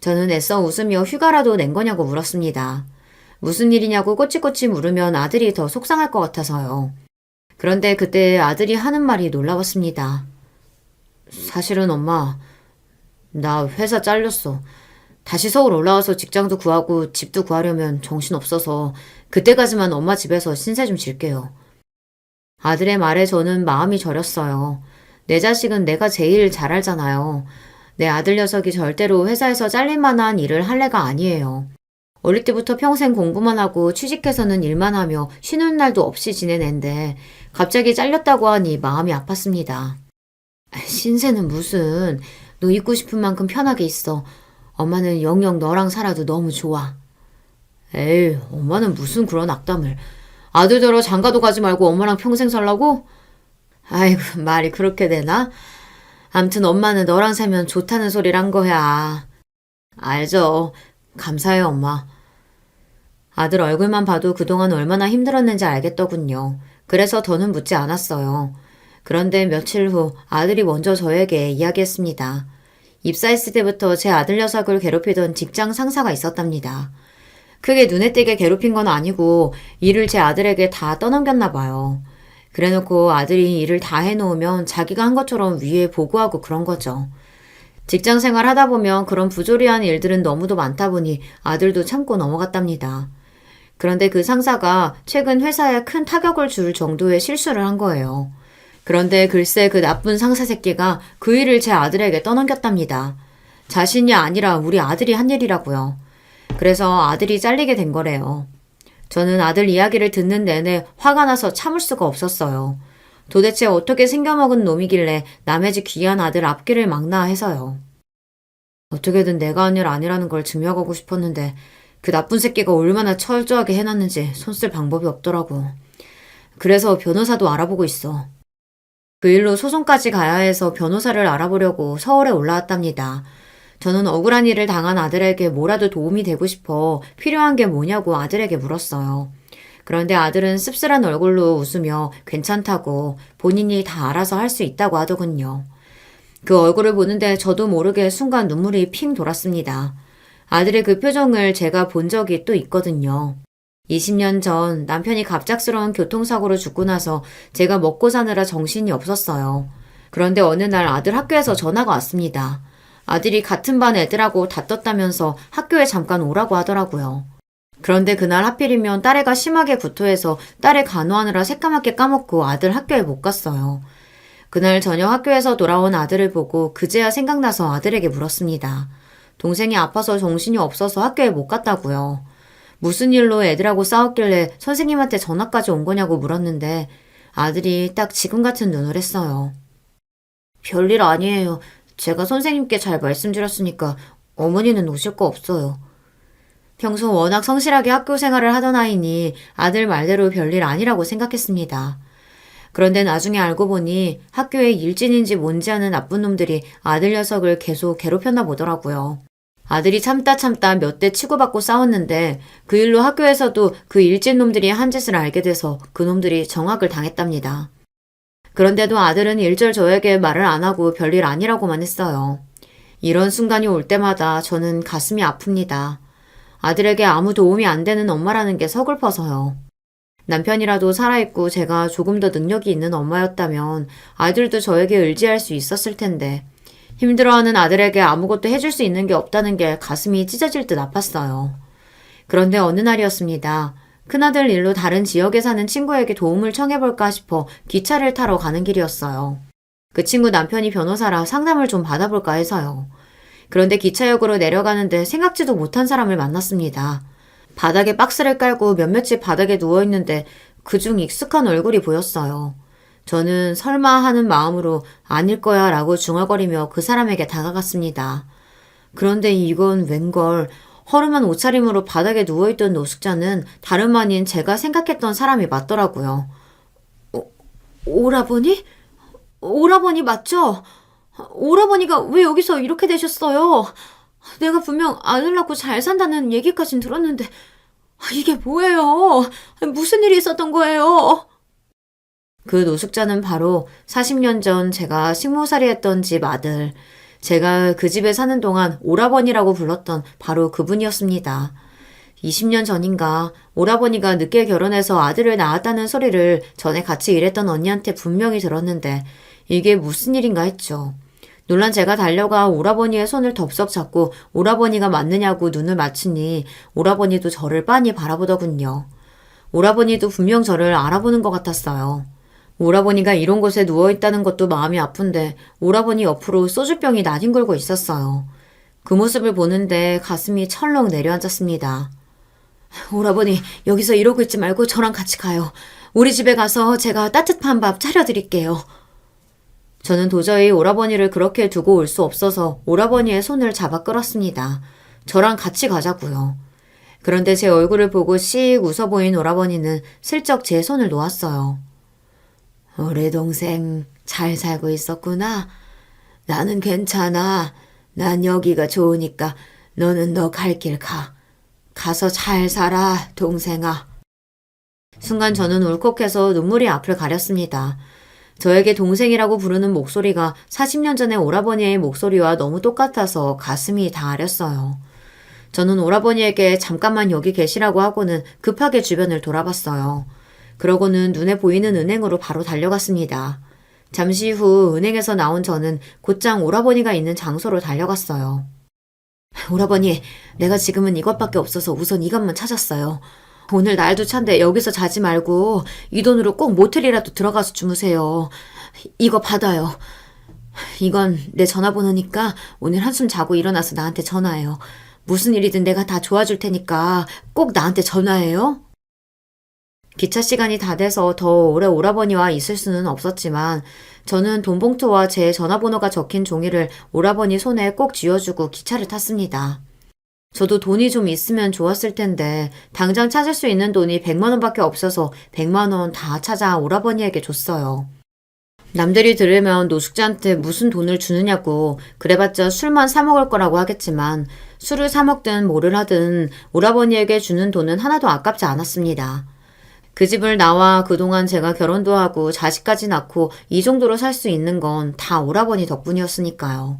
저는 애써 웃으며 휴가라도 낸 거냐고 물었습니다. 무슨 일이냐고 꼬치꼬치 물으면 아들이 더 속상할 것 같아서요. 그런데 그때 아들이 하는 말이 놀라웠습니다. 사실은 엄마, 나 회사 잘렸어. 다시 서울 올라와서 직장도 구하고 집도 구하려면 정신없어서 그때까지만 엄마 집에서 신세 좀 질게요. 아들의 말에 저는 마음이 저렸어요. 내 자식은 내가 제일 잘 알잖아요. 내 아들 녀석이 절대로 회사에서 잘릴 만한 일을 할 애가 아니에요. 어릴 때부터 평생 공부만 하고 취직해서는 일만 하며 쉬는 날도 없이 지낸 앤데 갑자기 잘렸다고 하니 마음이 아팠습니다. 신세는 무슨, 너 있고 싶은 만큼 편하게 있어. 엄마는 영영 너랑 살아도 너무 좋아. 에이, 엄마는 무슨 그런 악담을. 아들더러 장가도 가지 말고 엄마랑 평생 살라고? 아이고, 말이 그렇게 되나? 암튼 엄마는 너랑 살면 좋다는 소리를 한 거야. 알죠. 감사해요, 엄마. 아들 얼굴만 봐도 그동안 얼마나 힘들었는지 알겠더군요. 그래서 더는 묻지 않았어요. 그런데 며칠 후 아들이 먼저 저에게 이야기했습니다. 입사했을 때부터 제 아들 녀석을 괴롭히던 직장 상사가 있었답니다. 크게 눈에 띄게 괴롭힌 건 아니고 일을 제 아들에게 다 떠넘겼나 봐요. 그래놓고 아들이 일을 다 해놓으면 자기가 한 것처럼 위에 보고하고 그런 거죠. 직장 생활 하다 보면 그런 부조리한 일들은 너무도 많다 보니 아들도 참고 넘어갔답니다. 그런데 그 상사가 최근 회사에 큰 타격을 줄 정도의 실수를 한 거예요. 그런데 글쎄 그 나쁜 상사 새끼가 그 일을 제 아들에게 떠넘겼답니다. 자신이 아니라 우리 아들이 한 일이라고요. 그래서 아들이 잘리게 된 거래요. 저는 아들 이야기를 듣는 내내 화가 나서 참을 수가 없었어요. 도대체 어떻게 생겨먹은 놈이길래 남의 집 귀한 아들 앞길을 막나 해서요. 어떻게든 내가 한 일 아니라는 걸 증명하고 싶었는데 그 나쁜 새끼가 얼마나 철저하게 해놨는지 손쓸 방법이 없더라고. 그래서 변호사도 알아보고 있어. 그 일로 소송까지 가야 해서 변호사를 알아보려고 서울에 올라왔답니다. 저는 억울한 일을 당한 아들에게 뭐라도 도움이 되고 싶어 필요한 게 뭐냐고 아들에게 물었어요. 그런데 아들은 씁쓸한 얼굴로 웃으며 괜찮다고 본인이 다 알아서 할 수 있다고 하더군요. 그 얼굴을 보는데 저도 모르게 순간 눈물이 핑 돌았습니다. 아들의 그 표정을 제가 본 적이 또 있거든요. 20년 전 남편이 갑작스러운 교통사고로 죽고 나서 제가 먹고 사느라 정신이 없었어요. 그런데 어느 날 아들 학교에서 전화가 왔습니다. 아들이 같은 반 애들하고 다퉜다면서 학교에 잠깐 오라고 하더라고요. 그런데 그날 하필이면 딸애가 심하게 구토해서 딸애 간호하느라 새까맣게 까먹고 아들 학교에 못 갔어요. 그날 저녁 학교에서 돌아온 아들을 보고 그제야 생각나서 아들에게 물었습니다. 동생이 아파서 정신이 없어서 학교에 못 갔다고요. 무슨 일로 애들하고 싸웠길래 선생님한테 전화까지 온 거냐고 물었는데 아들이 딱 지금 같은 눈을 했어요. 별일 아니에요. 제가 선생님께 잘 말씀드렸으니까 어머니는 오실 거 없어요. 평소 워낙 성실하게 학교 생활을 하던 아이니 아들 말대로 별일 아니라고 생각했습니다. 그런데 나중에 알고 보니 학교에 일진인지 뭔지 아는 나쁜 놈들이 아들 녀석을 계속 괴롭혔나 보더라고요. 아들이 참다 몇 대 치고받고 싸웠는데 그 일로 학교에서도 그 일진 놈들이 한 짓을 알게 돼서 그 놈들이 정학을 당했답니다. 그런데도 아들은 일절 저에게 말을 안 하고 별일 아니라고만 했어요. 이런 순간이 올 때마다 저는 가슴이 아픕니다. 아들에게 아무 도움이 안 되는 엄마라는 게 서글퍼서요. 남편이라도 살아있고 제가 조금 더 능력이 있는 엄마였다면 아들도 저에게 의지할 수 있었을 텐데 힘들어하는 아들에게 아무것도 해줄 수 있는 게 없다는 게 가슴이 찢어질 듯 아팠어요. 그런데 어느 날이었습니다. 큰아들 일로 다른 지역에 사는 친구에게 도움을 청해볼까 싶어 기차를 타러 가는 길이었어요. 그 친구 남편이 변호사라 상담을 좀 받아볼까 해서요. 그런데 기차역으로 내려가는데 생각지도 못한 사람을 만났습니다. 바닥에 박스를 깔고 몇몇이 바닥에 누워있는데 그중 익숙한 얼굴이 보였어요. 저는 설마 하는 마음으로 아닐 거야 라고 중얼거리며 그 사람에게 다가갔습니다. 그런데 이건 웬걸 허름한 옷차림으로 바닥에 누워있던 노숙자는 다름 아닌 제가 생각했던 사람이 맞더라고요. 오라버니? 오라버니 맞죠? 오라버니가 왜 여기서 이렇게 되셨어요? 내가 분명 아들 낳고 잘 산다는 얘기까진 들었는데 이게 뭐예요? 무슨 일이 있었던 거예요? 그 노숙자는 바로 40년 전 제가 식모살이 했던 집 아들, 제가 그 집에 사는 동안 오라버니라고 불렀던 바로 그분이었습니다. 20년 전인가 오라버니가 늦게 결혼해서 아들을 낳았다는 소리를 전에 같이 일했던 언니한테 분명히 들었는데 이게 무슨 일인가 했죠. 놀란 제가 달려가 오라버니의 손을 덥석 잡고 오라버니가 맞느냐고 눈을 맞추니 오라버니도 저를 빤히 바라보더군요. 오라버니도 분명 저를 알아보는 것 같았어요. 오라버니가 이런 곳에 누워있다는 것도 마음이 아픈데 오라버니 옆으로 소주병이 나뒹굴고 있었어요. 그 모습을 보는데 가슴이 철렁 내려앉았습니다. 오라버니 여기서 이러고 있지 말고 저랑 같이 가요. 우리 집에 가서 제가 따뜻한 밥 차려드릴게요. 저는 도저히 오라버니를 그렇게 두고 올 수 없어서 오라버니의 손을 잡아 끌었습니다. 저랑 같이 가자고요. 그런데 제 얼굴을 보고 씩 웃어 보인 오라버니는 슬쩍 제 손을 놓았어요. 우리 동생 잘 살고 있었구나. 나는 괜찮아. 난 여기가 좋으니까 너는 너 갈 길 가. 가서 잘 살아, 동생아. 순간 저는 울컥해서 눈물이 앞을 가렸습니다. 저에게 동생이라고 부르는 목소리가 40년 전의 오라버니의 목소리와 너무 똑같아서 가슴이 다 아렸어요. 저는 오라버니에게 잠깐만 여기 계시라고 하고는 급하게 주변을 돌아봤어요. 그러고는 눈에 보이는 은행으로 바로 달려갔습니다. 잠시 후 은행에서 나온 저는 곧장 오라버니가 있는 장소로 달려갔어요. 오라버니, 내가 지금은 이것밖에 없어서 우선 이것만 찾았어요. 오늘 날도 찬데 여기서 자지 말고 이 돈으로 꼭 모텔이라도 들어가서 주무세요. 이거 받아요. 이건 내 전화번호니까 오늘 한숨 자고 일어나서 나한테 전화해요. 무슨 일이든 내가 다 도와줄 테니까 꼭 나한테 전화해요. 기차 시간이 다 돼서 더 오래 오라버니와 있을 수는 없었지만 저는 돈봉투와 제 전화번호가 적힌 종이를 오라버니 손에 꼭 쥐어주고 기차를 탔습니다. 저도 돈이 좀 있으면 좋았을 텐데 당장 찾을 수 있는 돈이 100만 원밖에 없어서 100만 원 다 찾아 오라버니에게 줬어요. 남들이 들으면 노숙자한테 무슨 돈을 주느냐고 그래봤자 술만 사 먹을 거라고 하겠지만 술을 사 먹든 뭐를 하든 오라버니에게 주는 돈은 하나도 아깝지 않았습니다. 그 집을 나와 그동안 제가 결혼도 하고 자식까지 낳고 이 정도로 살 수 있는 건 다 오라버니 덕분이었으니까요.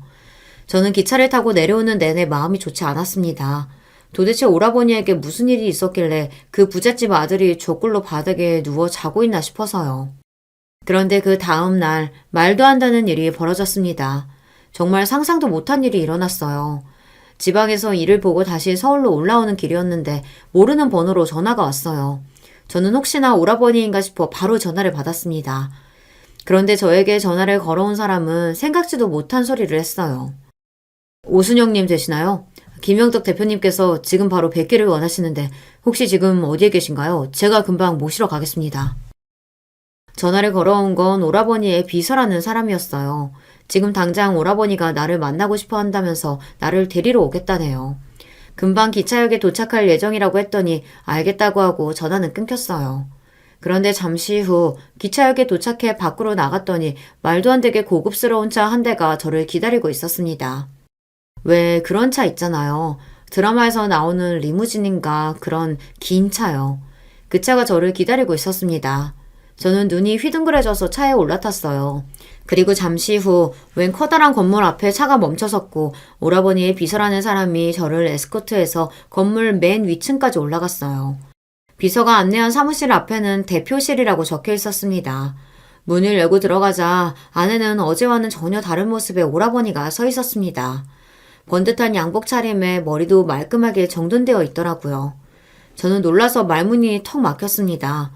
저는 기차를 타고 내려오는 내내 마음이 좋지 않았습니다. 도대체 오라버니에게 무슨 일이 있었길래 그 부잣집 아들이 저꼴로 바닥에 누워 자고 있나 싶어서요. 그런데 그 다음 날 말도 안 되는 일이 벌어졌습니다. 정말 상상도 못한 일이 일어났어요. 지방에서 일을 보고 다시 서울로 올라오는 길이었는데 모르는 번호로 전화가 왔어요. 저는 혹시나 오라버니인가 싶어 바로 전화를 받았습니다. 그런데 저에게 전화를 걸어온 사람은 생각지도 못한 소리를 했어요. 오순영님 되시나요? 김영덕 대표님께서 지금 바로 뵙기를 원하시는데 혹시 지금 어디에 계신가요? 제가 금방 모시러 가겠습니다. 전화를 걸어온 건 오라버니의 비서라는 사람이었어요. 지금 당장 오라버니가 나를 만나고 싶어 한다면서 나를 데리러 오겠다네요. 금방 기차역에 도착할 예정이라고 했더니 알겠다고 하고 전화는 끊겼어요. 그런데 잠시 후 기차역에 도착해 밖으로 나갔더니 말도 안 되게 고급스러운 차 한 대가 저를 기다리고 있었습니다. 왜 그런 차 있잖아요. 드라마에서 나오는 리무진인가 그런 긴 차요. 그 차가 저를 기다리고 있었습니다. 저는 눈이 휘둥그레져서 차에 올라탔어요. 그리고 잠시 후 웬 커다란 건물 앞에 차가 멈춰섰고 오라버니의 비서라는 사람이 저를 에스코트해서 건물 맨 위층까지 올라갔어요. 비서가 안내한 사무실 앞에는 대표실이라고 적혀 있었습니다. 문을 열고 들어가자 안에는 어제와는 전혀 다른 모습의 오라버니가 서 있었습니다. 번듯한 양복 차림에 머리도 말끔하게 정돈되어 있더라고요. 저는 놀라서 말문이 턱 막혔습니다.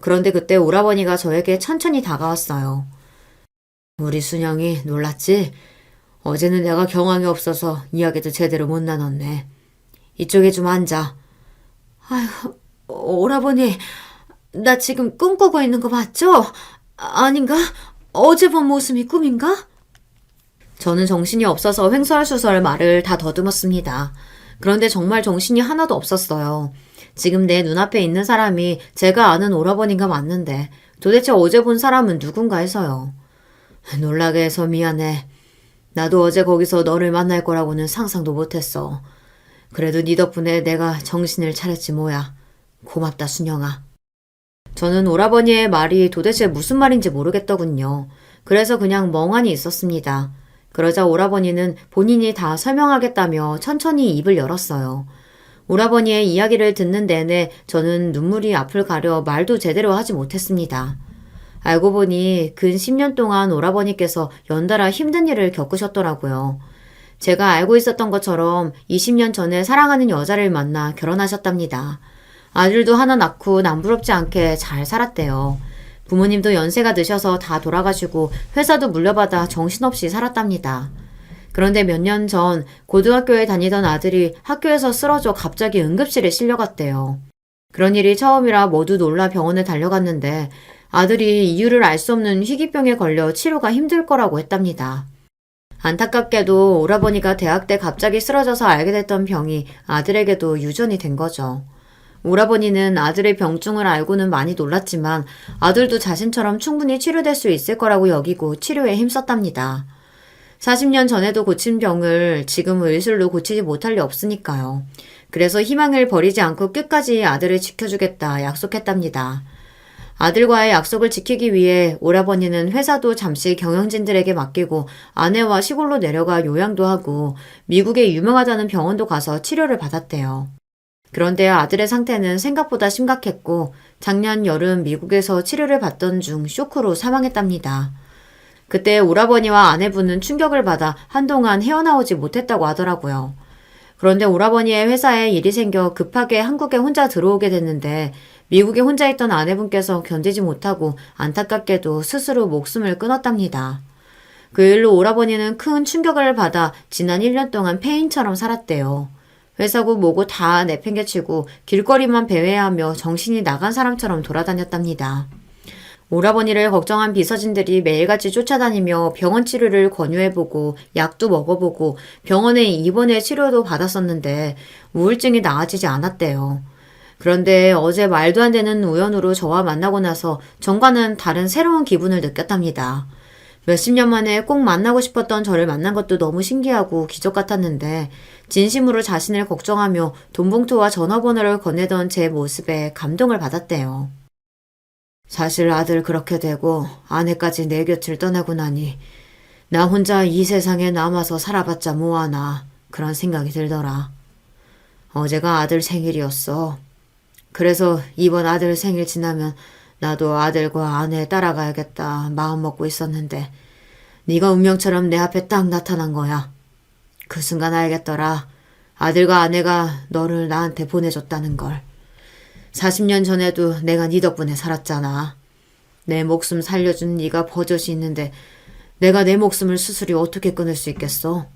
그런데 그때 오라버니가 저에게 천천히 다가왔어요. 우리 순영이 놀랐지? 어제는 내가 경황이 없어서 이야기도 제대로 못 나눴네. 이쪽에 좀 앉아. 아휴, 오라버니, 나 지금 꿈꾸고 있는 거 맞죠? 아닌가? 어제 본 모습이 꿈인가? 저는 정신이 없어서 횡설수설 말을 다 더듬었습니다. 그런데 정말 정신이 하나도 없었어요. 지금 내 눈앞에 있는 사람이 제가 아는 오라버니가 맞는데 도대체 어제 본 사람은 누군가 해서요. 놀라게 해서 미안해. 나도 어제 거기서 너를 만날 거라고는 상상도 못했어. 그래도 네 덕분에 내가 정신을 차렸지 뭐야. 고맙다 순영아. 저는 오라버니의 말이 도대체 무슨 말인지 모르겠더군요. 그래서 그냥 멍하니 있었습니다. 그러자 오라버니는 본인이 다 설명하겠다며 천천히 입을 열었어요. 오라버니의 이야기를 듣는 내내 저는 눈물이 앞을 가려 말도 제대로 하지 못했습니다. 알고 보니 근 10년 동안 오라버니께서 연달아 힘든 일을 겪으셨더라고요. 제가 알고 있었던 것처럼 20년 전에 사랑하는 여자를 만나 결혼하셨답니다. 아들도 하나 낳고 남부럽지 않게 잘 살았대요. 부모님도 연세가 드셔서 다 돌아가시고 회사도 물려받아 정신없이 살았답니다. 그런데 몇 년 전 고등학교에 다니던 아들이 학교에서 쓰러져 갑자기 응급실에 실려갔대요. 그런 일이 처음이라 모두 놀라 병원에 달려갔는데 아들이 이유를 알 수 없는 희귀병에 걸려 치료가 힘들 거라고 했답니다. 안타깝게도 오라버니가 대학 때 갑자기 쓰러져서 알게 됐던 병이 아들에게도 유전이 된 거죠. 오라버니는 아들의 병증을 알고는 많이 놀랐지만 아들도 자신처럼 충분히 치료될 수 있을 거라고 여기고 치료에 힘썼답니다. 40년 전에도 고친 병을 지금 의술로 고치지 못할 리 없으니까요. 그래서 희망을 버리지 않고 끝까지 아들을 지켜주겠다 약속했답니다. 아들과의 약속을 지키기 위해 오라버니는 회사도 잠시 경영진들에게 맡기고 아내와 시골로 내려가 요양도 하고 미국에 유명하다는 병원도 가서 치료를 받았대요. 그런데 아들의 상태는 생각보다 심각했고 작년 여름 미국에서 치료를 받던 중 쇼크로 사망했답니다. 그때 오라버니와 아내분은 충격을 받아 한동안 헤어나오지 못했다고 하더라고요. 그런데 오라버니의 회사에 일이 생겨 급하게 한국에 혼자 들어오게 됐는데 미국에 혼자 있던 아내분께서 견디지 못하고 안타깝게도 스스로 목숨을 끊었답니다. 그 일로 오라버니는 큰 충격을 받아 지난 1년 동안 폐인처럼 살았대요. 회사고 뭐고 다 내팽개치고 길거리만 배회하며 정신이 나간 사람처럼 돌아다녔답니다. 오라버니를 걱정한 비서진들이 매일같이 쫓아다니며 병원 치료를 권유해보고 약도 먹어보고 병원에 입원해 치료도 받았었는데 우울증이 나아지지 않았대요. 그런데 어제 말도 안 되는 우연으로 저와 만나고 나서 정과는 다른 새로운 기분을 느꼈답니다. 몇십 년 만에 꼭 만나고 싶었던 저를 만난 것도 너무 신기하고 기적 같았는데 진심으로 자신을 걱정하며 돈봉투와 전화번호를 건네던 제 모습에 감동을 받았대요. 사실 아들 그렇게 되고 아내까지 내 곁을 떠나고 나니 나 혼자 이 세상에 남아서 살아봤자 뭐하나 그런 생각이 들더라. 어제가 아들 생일이었어. 그래서 이번 아들 생일 지나면 나도 아들과 아내 따라가야겠다 마음먹고 있었는데 네가 운명처럼 내 앞에 딱 나타난 거야. 그 순간 알겠더라. 아들과 아내가 너를 나한테 보내줬다는 걸. 40년 전에도 내가 네 덕분에 살았잖아. 내 목숨 살려준 네가 버젓이 있는데 내가 내 목숨을 스스로 어떻게 끊을 수 있겠어?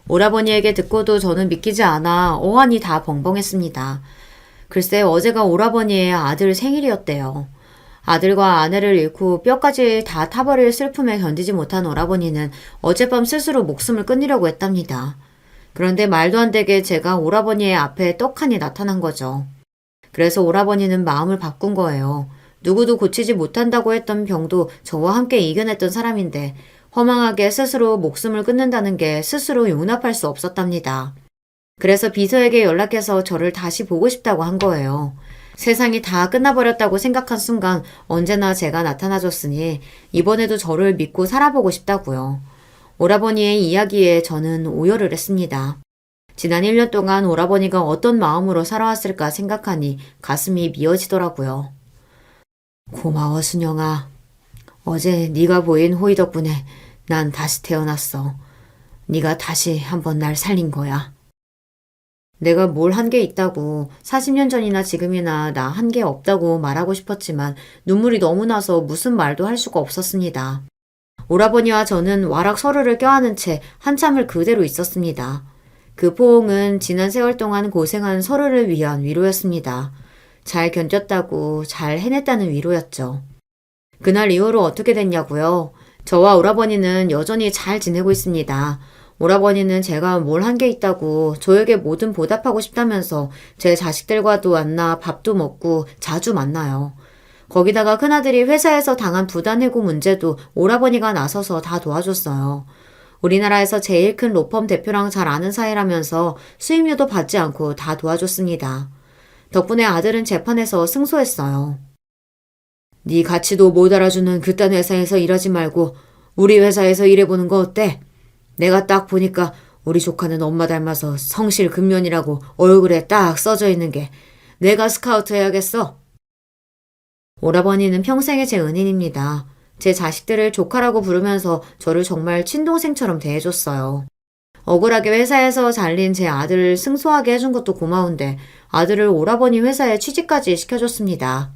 오라버니에게 듣고도 저는 믿기지 않아 어안이 다 벙벙했습니다. 글쎄 어제가 오라버니의 아들 생일이었대요. 아들과 아내를 잃고 뼈까지 다 타버릴 슬픔에 견디지 못한 오라버니는 어젯밤 스스로 목숨을 끊으려고 했답니다. 그런데 말도 안 되게 제가 오라버니의 앞에 떡하니 나타난 거죠. 그래서 오라버니는 마음을 바꾼 거예요. 누구도 고치지 못한다고 했던 병도 저와 함께 이겨냈던 사람인데 허망하게 스스로 목숨을 끊는다는 게 스스로 용납할 수 없었답니다. 그래서 비서에게 연락해서 저를 다시 보고 싶다고 한 거예요. 세상이 다 끝나버렸다고 생각한 순간 언제나 제가 나타나줬으니 이번에도 저를 믿고 살아보고 싶다고요. 오라버니의 이야기에 저는 오열을 했습니다. 지난 1년 동안 오라버니가 어떤 마음으로 살아왔을까 생각하니 가슴이 미어지더라고요. 고마워 순영아. 어제 네가 보인 호의 덕분에 난 다시 태어났어. 네가 다시 한번 날 살린 거야. 내가 뭘 한 게 있다고 40년 전이나 지금이나 나 한 게 없다고 말하고 싶었지만 눈물이 너무 나서 무슨 말도 할 수가 없었습니다. 오라버니와 저는 와락 서로를 껴안은 채 한참을 그대로 있었습니다. 그 포옹은 지난 세월 동안 고생한 서로를 위한 위로였습니다. 잘 견뎠다고 잘 해냈다는 위로였죠. 그날 이후로 어떻게 됐냐고요? 저와 오라버니는 여전히 잘 지내고 있습니다. 오라버니는 제가 뭘 한 게 있다고 저에게 뭐든 보답하고 싶다면서 제 자식들과도 만나 밥도 먹고 자주 만나요. 거기다가 큰아들이 회사에서 당한 부단 해고 문제도 오라버니가 나서서 다 도와줬어요. 우리나라에서 제일 큰 로펌 대표랑 잘 아는 사이라면서 수임료도 받지 않고 다 도와줬습니다. 덕분에 아들은 재판에서 승소했어요. 네 가치도 못 알아주는 그딴 회사에서 일하지 말고 우리 회사에서 일해보는 거 어때? 내가 딱 보니까 우리 조카는 엄마 닮아서 성실 근면이라고 얼굴에 딱 써져 있는 게 내가 스카우트 해야겠어. 오라버니는 평생의 제 은인입니다. 제 자식들을 조카라고 부르면서 저를 정말 친동생처럼 대해줬어요. 억울하게 회사에서 잘린 제 아들을 승소하게 해준 것도 고마운데 아들을 오라버니 회사에 취직까지 시켜줬습니다.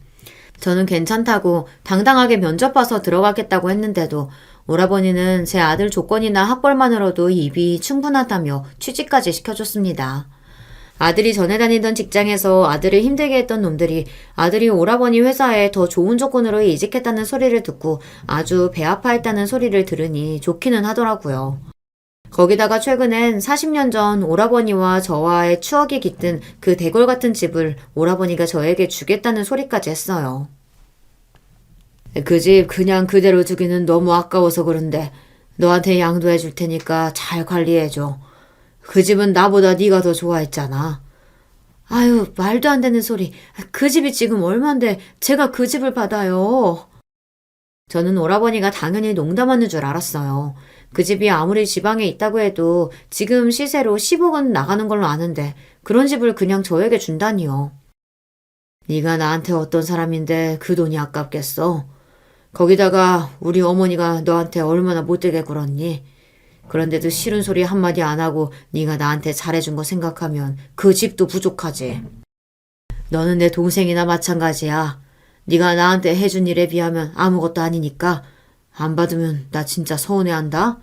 저는 괜찮다고 당당하게 면접 봐서 들어가겠다고 했는데도 오라버니는 제 아들 조건이나 학벌만으로도 입이 충분하다며 취직까지 시켜줬습니다. 아들이 전에 다니던 직장에서 아들을 힘들게 했던 놈들이 아들이 오라버니 회사에 더 좋은 조건으로 이직했다는 소리를 듣고 아주 배 아파했다는 소리를 들으니 좋기는 하더라고요. 거기다가 최근엔 40년 전 오라버니와 저와의 추억이 깃든 그 대골 같은 집을 오라버니가 저에게 주겠다는 소리까지 했어요. 그 집 그냥 그대로 두기는 너무 아까워서 그런데 너한테 양도해 줄 테니까 잘 관리해줘. 그 집은 나보다 네가 더 좋아했잖아. 아유, 말도 안 되는 소리. 그 집이 지금 얼만데 제가 그 집을 받아요. 저는 오라버니가 당연히 농담하는 줄 알았어요. 그 집이 아무리 지방에 있다고 해도 지금 시세로 10억은 나가는 걸로 아는데 그런 집을 그냥 저에게 준다니요. 네가 나한테 어떤 사람인데 그 돈이 아깝겠어. 거기다가 우리 어머니가 너한테 얼마나 못되게 굴었니? 그런데도 싫은 소리 한마디 안 하고 네가 나한테 잘해준 거 생각하면 그 집도 부족하지. 너는 내 동생이나 마찬가지야. 네가 나한테 해준 일에 비하면 아무것도 아니니까 안 받으면 나 진짜 서운해한다.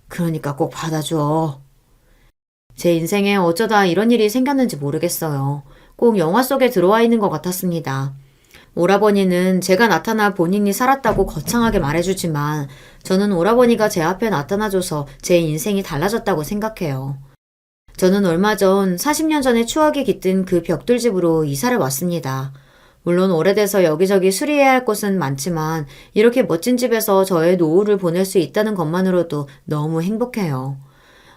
그러니까 꼭 받아줘. 제 인생에 어쩌다 이런 일이 생겼는지 모르겠어요. 꼭 영화 속에 들어와 있는 것 같았습니다. 오라버니는 제가 나타나 본인이 살았다고 거창하게 말해주지만 저는 오라버니가 제 앞에 나타나줘서 제 인생이 달라졌다고 생각해요. 저는 얼마 전 40년 전의 추억이 깃든 그 벽돌집으로 이사를 왔습니다. 물론 오래돼서 여기저기 수리해야 할 곳은 많지만 이렇게 멋진 집에서 저의 노후를 보낼 수 있다는 것만으로도 너무 행복해요.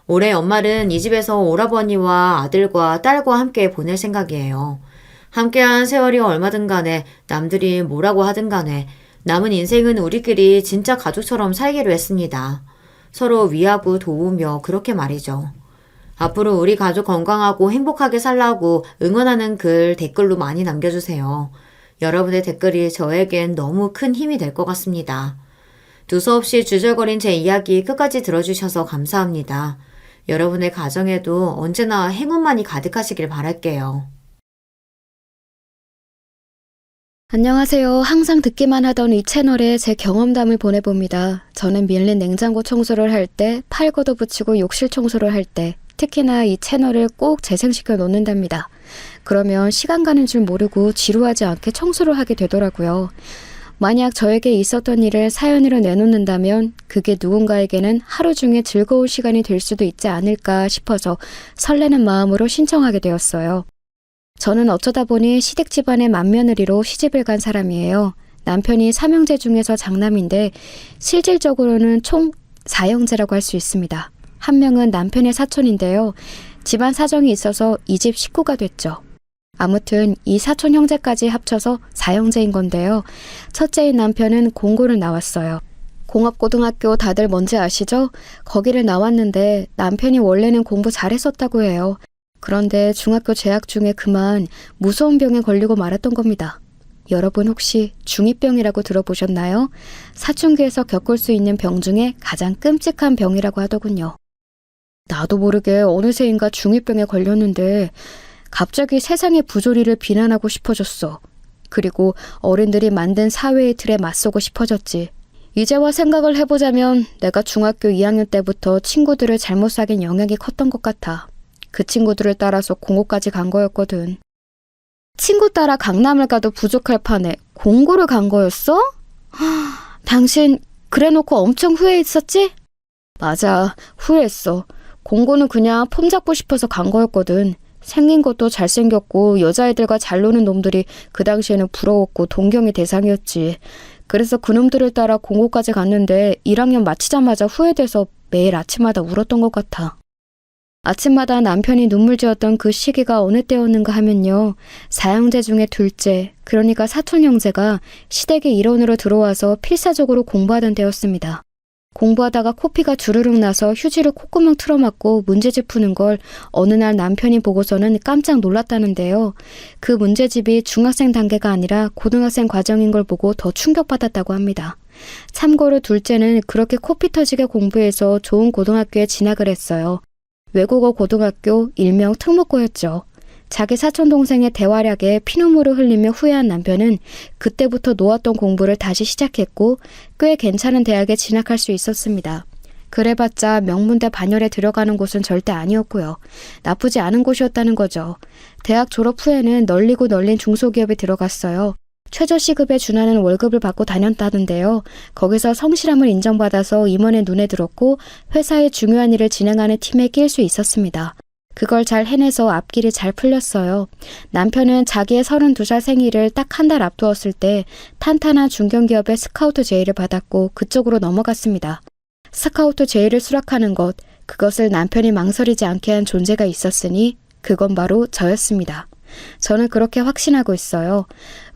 올해 연말은 이 집에서 오라버니와 아들과 딸과 함께 보낼 생각이에요. 함께한 세월이 얼마든 간에 남들이 뭐라고 하든 간에 남은 인생은 우리끼리 진짜 가족처럼 살기로 했습니다. 서로 위하고 도우며 그렇게 말이죠. 앞으로 우리 가족 건강하고 행복하게 살라고 응원하는 글 댓글로 많이 남겨주세요. 여러분의 댓글이 저에겐 너무 큰 힘이 될 것 같습니다. 두서없이 주절거린 제 이야기 끝까지 들어주셔서 감사합니다. 여러분의 가정에도 언제나 행운만이 가득하시길 바랄게요. 안녕하세요. 항상 듣기만 하던 이 채널에 제 경험담을 보내봅니다. 저는 밀린 냉장고 청소를 할 때, 팔고도 붙이고 욕실 청소를 할 때, 특히나 이 채널을 꼭 재생시켜 놓는답니다. 그러면 시간 가는 줄 모르고 지루하지 않게 청소를 하게 되더라고요. 만약 저에게 있었던 일을 사연으로 내놓는다면 그게 누군가에게는 하루 중에 즐거운 시간이 될 수도 있지 않을까 싶어서 설레는 마음으로 신청하게 되었어요. 저는 어쩌다 보니 시댁 집안의 맏며느리로 시집을 간 사람이에요. 남편이 삼형제 중에서 장남인데 실질적으로는 총 4형제라고 할 수 있습니다. 한 명은 남편의 사촌인데요. 집안 사정이 있어서 이 집 식구가 됐죠. 아무튼 이 사촌 형제까지 합쳐서 4형제인 건데요. 첫째인 남편은 공고를 나왔어요. 공업고등학교 다들 뭔지 아시죠? 거기를 나왔는데 남편이 원래는 공부 잘했었다고 해요. 그런데 중학교 재학 중에 그만 무서운 병에 걸리고 말았던 겁니다. 여러분 혹시 중2병이라고 들어보셨나요? 사춘기에서 겪을 수 있는 병 중에 가장 끔찍한 병이라고 하더군요. 나도 모르게 어느새인가 중2병에 걸렸는데 갑자기 세상의 부조리를 비난하고 싶어졌어. 그리고 어른들이 만든 사회의 틀에 맞서고 싶어졌지. 이제와 생각을 해보자면 내가 중학교 2학년 때부터 친구들을 잘못 사귄 영향이 컸던 것 같아. 그 친구들을 따라서 공고까지 간 거였거든. 친구 따라 강남을 가도 부족할 판에 공고를 간 거였어? 당신 그래놓고 엄청 후회했었지? 맞아, 후회했어. 공고는 그냥 폼 잡고 싶어서 간 거였거든. 생긴 것도 잘생겼고 여자애들과 잘 노는 놈들이 그 당시에는 부러웠고 동경의 대상이었지. 그래서 그놈들을 따라 공고까지 갔는데 1학년 마치자마자 후회돼서 매일 아침마다 울었던 것 같아. 아침마다 남편이 눈물 지었던 그 시기가 어느 때였는가 하면요. 4형제 중에 둘째, 그러니까 사촌 형제가 시댁의 일원으로 들어와서 필사적으로 공부하던 때였습니다. 공부하다가 코피가 주르륵 나서 휴지를 콧구멍 틀어막고 문제집 푸는 걸 어느 날 남편이 보고서는 깜짝 놀랐다는데요. 그 문제집이 중학생 단계가 아니라 고등학생 과정인 걸 보고 더 충격받았다고 합니다. 참고로 둘째는 그렇게 코피 터지게 공부해서 좋은 고등학교에 진학을 했어요. 외국어 고등학교 일명 특목고였죠. 자기 사촌동생의 대활약에 피눈물을 흘리며 후회한 남편은 그때부터 놓았던 공부를 다시 시작했고 꽤 괜찮은 대학에 진학할 수 있었습니다. 그래봤자 명문대 반열에 들어가는 곳은 절대 아니었고요. 나쁘지 않은 곳이었다는 거죠. 대학 졸업 후에는 널리고 널린 중소기업에 들어갔어요. 최저시급에 준하는 월급을 받고 다녔다는데요. 거기서 성실함을 인정받아서 임원의 눈에 들었고 회사의 중요한 일을 진행하는 팀에 낄 수 있었습니다. 그걸 잘 해내서 앞길이 잘 풀렸어요. 남편은 자기의 32살 생일을 딱 한 달 앞두었을 때 탄탄한 중견기업의 스카우트 제의를 받았고 그쪽으로 넘어갔습니다. 스카우트 제의를 수락하는 것, 그것을 남편이 망설이지 않게 한 존재가 있었으니 그건 바로 저였습니다. 저는 그렇게 확신하고 있어요.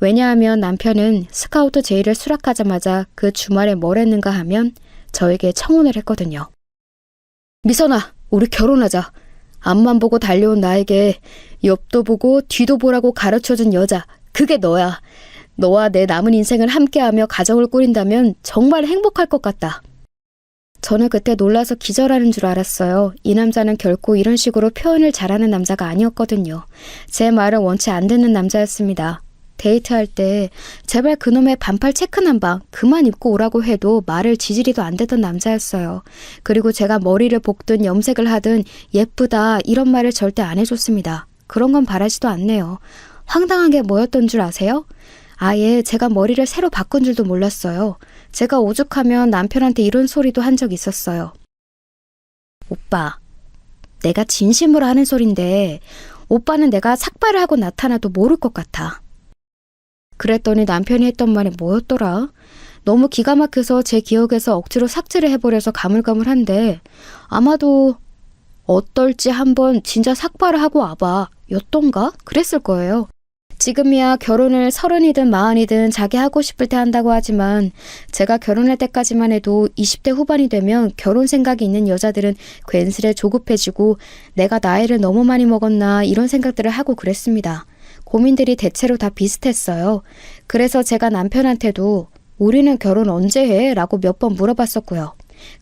왜냐하면 남편은 스카우트 제의를 수락하자마자 그 주말에 뭘 했는가 하면 저에게 청혼을 했거든요. 미선아, 우리 결혼하자. 앞만 보고 달려온 나에게 옆도 보고 뒤도 보라고 가르쳐준 여자, 그게 너야. 너와 내 남은 인생을 함께하며 가정을 꾸린다면 정말 행복할 것 같다. 저는 그때 놀라서 기절하는 줄 알았어요. 이 남자는 결코 이런 식으로 표현을 잘하는 남자가 아니었거든요. 제 말을 원치 안 듣는 남자였습니다. 데이트할 때 제발 그놈의 반팔 체크 남방 그만 입고 오라고 해도 말을 지지리도 안 되던 남자였어요. 그리고 제가 머리를 볶든 염색을 하든 예쁘다 이런 말을 절대 안 해줬습니다. 그런 건 바라지도 않네요. 황당한 게 뭐였던 줄 아세요? 아예 제가 머리를 새로 바꾼 줄도 몰랐어요. 제가 오죽하면 남편한테 이런 소리도 한 적 있었어요. 오빠, 내가 진심으로 하는 소린데 오빠는 내가 삭발을 하고 나타나도 모를 것 같아. 그랬더니 남편이 했던 말이 뭐였더라? 너무 기가 막혀서 제 기억에서 억지로 삭제를 해버려서 가물가물한데 아마도 어떨지 한번 진짜 삭발을 하고 와봐 였던가? 그랬을 거예요. 지금이야 결혼을 30이든 40이든 자기 하고 싶을 때 한다고 하지만 제가 결혼할 때까지만 해도 20대 후반이 되면 결혼 생각이 있는 여자들은 괜스레 조급해지고 내가 나이를 너무 많이 먹었나 이런 생각들을 하고 그랬습니다. 고민들이 대체로 다 비슷했어요. 그래서 제가 남편한테도 우리는 결혼 언제 해? 라고 몇 번 물어봤었고요.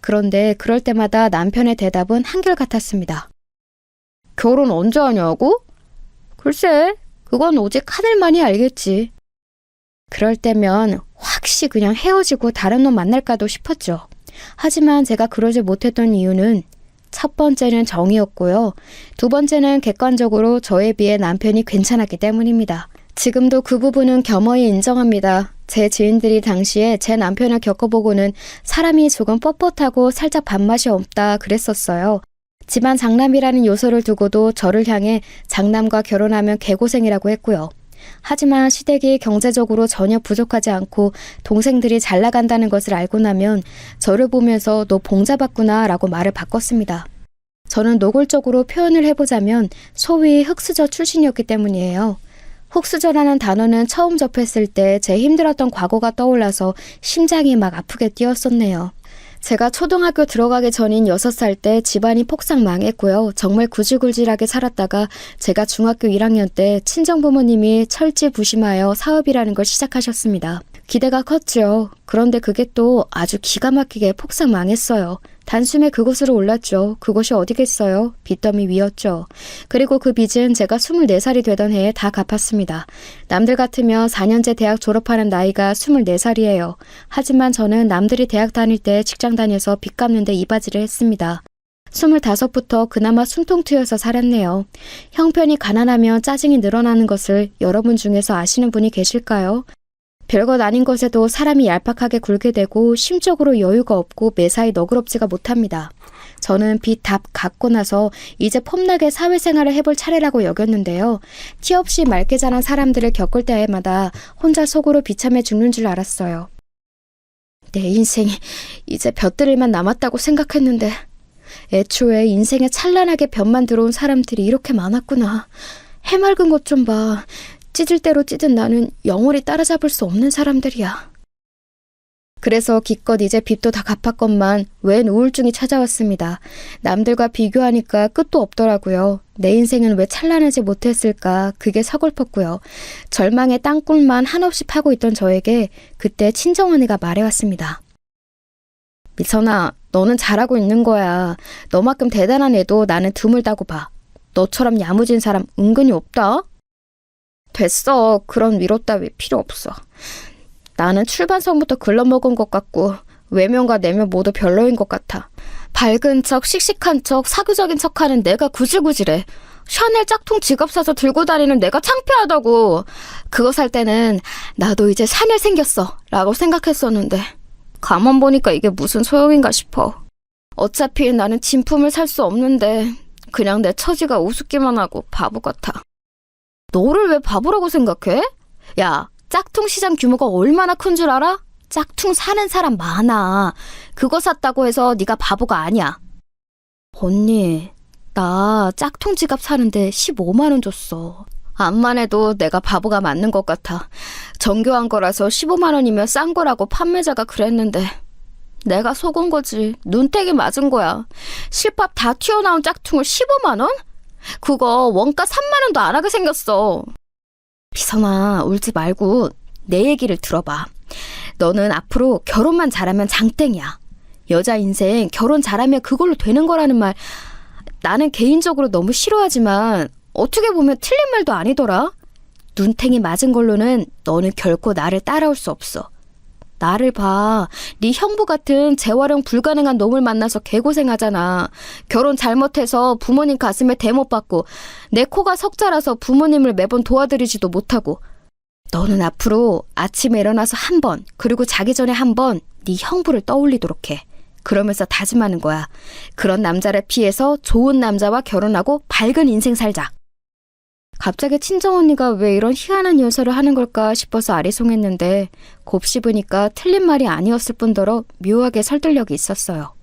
그런데 그럴 때마다 남편의 대답은 한결같았습니다. 결혼 언제 하냐고? 글쎄, 그건 오직 하늘만이 알겠지. 그럴 때면 확시 그냥 헤어지고 다른 놈 만날까도 싶었죠. 하지만 제가 그러지 못했던 이유는 첫 번째는 정이었고요. 두 번째는 객관적으로 저에 비해 남편이 괜찮았기 때문입니다. 지금도 그 부분은 겸허히 인정합니다. 제 지인들이 당시에 제 남편을 겪어보고는 사람이 조금 뻣뻣하고 살짝 밥맛이 없다 그랬었어요. 집안 장남이라는 요소를 두고도 저를 향해 장남과 결혼하면 개고생이라고 했고요. 하지만 시댁이 경제적으로 전혀 부족하지 않고 동생들이 잘 나간다는 것을 알고 나면 저를 보면서 너 봉잡았구나 라고 말을 바꿨습니다. 저는 노골적으로 표현을 해보자면 소위 흙수저 출신이었기 때문이에요. 흙수저라는 단어는 처음 접했을 때 제 힘들었던 과거가 떠올라서 심장이 막 아프게 뛰었었네요. 제가 초등학교 들어가기 전인 6살 때 집안이 폭삭 망했고요. 정말 구질구질하게 살았다가 제가 중학교 1학년 때 친정부모님이 철지부심하여 사업이라는 걸 시작하셨습니다. 기대가 컸죠. 그런데 그게 또 아주 기가 막히게 폭삭 망했어요. 단숨에 그곳으로 올랐죠. 그곳이 어디겠어요? 빚더미 위였죠. 그리고 그 빚은 제가 24살이 되던 해에 다 갚았습니다. 남들 같으면 4년제 대학 졸업하는 나이가 24살이에요. 하지만 저는 남들이 대학 다닐 때 직장 다녀서 빚 갚는데 이바지를 했습니다. 25부터 그나마 숨통 트여서 살았네요. 형편이 가난하면 짜증이 늘어나는 것을 여러분 중에서 아시는 분이 계실까요? 별것 아닌 것에도 사람이 얄팍하게 굴게 되고 심적으로 여유가 없고 매사에 너그럽지가 못합니다. 저는 빚 다 갚고 나서 이제 폼나게 사회생활을 해볼 차례라고 여겼는데요. 티 없이 맑게 자란 사람들을 겪을 때마다 혼자 속으로 비참해 죽는 줄 알았어요. 내 인생이 이제 벼들일만 남았다고 생각했는데 애초에 인생에 찬란하게 벼만 들어온 사람들이 이렇게 많았구나. 해맑은 것 좀 봐. 찢을 대로 찢은 나는 영원히 따라잡을 수 없는 사람들이야. 그래서 기껏 이제 빚도 다 갚았건만 웬 우울증이 찾아왔습니다. 남들과 비교하니까 끝도 없더라고요. 내 인생은 왜 찬란하지 못했을까 그게 서글펐고요. 절망의 땅굴만 한없이 파고 있던 저에게 그때 친정언니가 말해왔습니다. 미선아, 너는 잘하고 있는 거야. 너만큼 대단한 애도 나는 드물다고 봐. 너처럼 야무진 사람 은근히 없다. 됐어. 그런 위로 따위 필요 없어. 나는 출발선부터 글러먹은 것 같고 외면과 내면 모두 별로인 것 같아. 밝은 척, 씩씩한 척, 사교적인 척하는 내가 구질구질해. 샤넬 짝퉁 지갑 사서 들고 다니는 내가 창피하다고. 그거 살 때는 나도 이제 샤넬 생겼어 라고 생각했었는데 가만 보니까 이게 무슨 소용인가 싶어. 어차피 나는 진품을 살 수 없는데 그냥 내 처지가 우습기만 하고 바보 같아. 너를 왜 바보라고 생각해? 야, 짝퉁 시장 규모가 얼마나 큰 줄 알아? 짝퉁 사는 사람 많아. 그거 샀다고 해서 네가 바보가 아니야. 언니, 나 짝퉁 지갑 사는데 15만 원 줬어. 암만 해도 내가 바보가 맞는 것 같아. 정교한 거라서 15만 원이면 싼 거라고 판매자가 그랬는데 내가 속은 거지. 눈탱이 맞은 거야. 실밥 다 튀어나온 짝퉁을 15만 원? 그거 원가 3만 원도 안 하게 생겼어. 비선아, 울지 말고 내 얘기를 들어봐. 너는 앞으로 결혼만 잘하면 장땡이야. 여자 인생 결혼 잘하면 그걸로 되는 거라는 말 나는 개인적으로 너무 싫어하지만 어떻게 보면 틀린 말도 아니더라. 눈탱이 맞은 걸로는 너는 결코 나를 따라올 수 없어. 나를 봐. 네 형부 같은 재활용 불가능한 놈을 만나서 개고생하잖아. 결혼 잘못해서 부모님 가슴에 대못 받고 내 코가 석자라서 부모님을 매번 도와드리지도 못하고 너는 앞으로 아침에 일어나서 한 번, 그리고 자기 전에 한 번 네 형부를 떠올리도록 해. 그러면서 다짐하는 거야. 그런 남자를 피해서 좋은 남자와 결혼하고 밝은 인생 살자. 갑자기 친정언니가 왜 이런 희한한 연설을 하는 걸까 싶어서 아리송했는데 곱씹으니까 틀린 말이 아니었을 뿐더러 묘하게 설득력이 있었어요.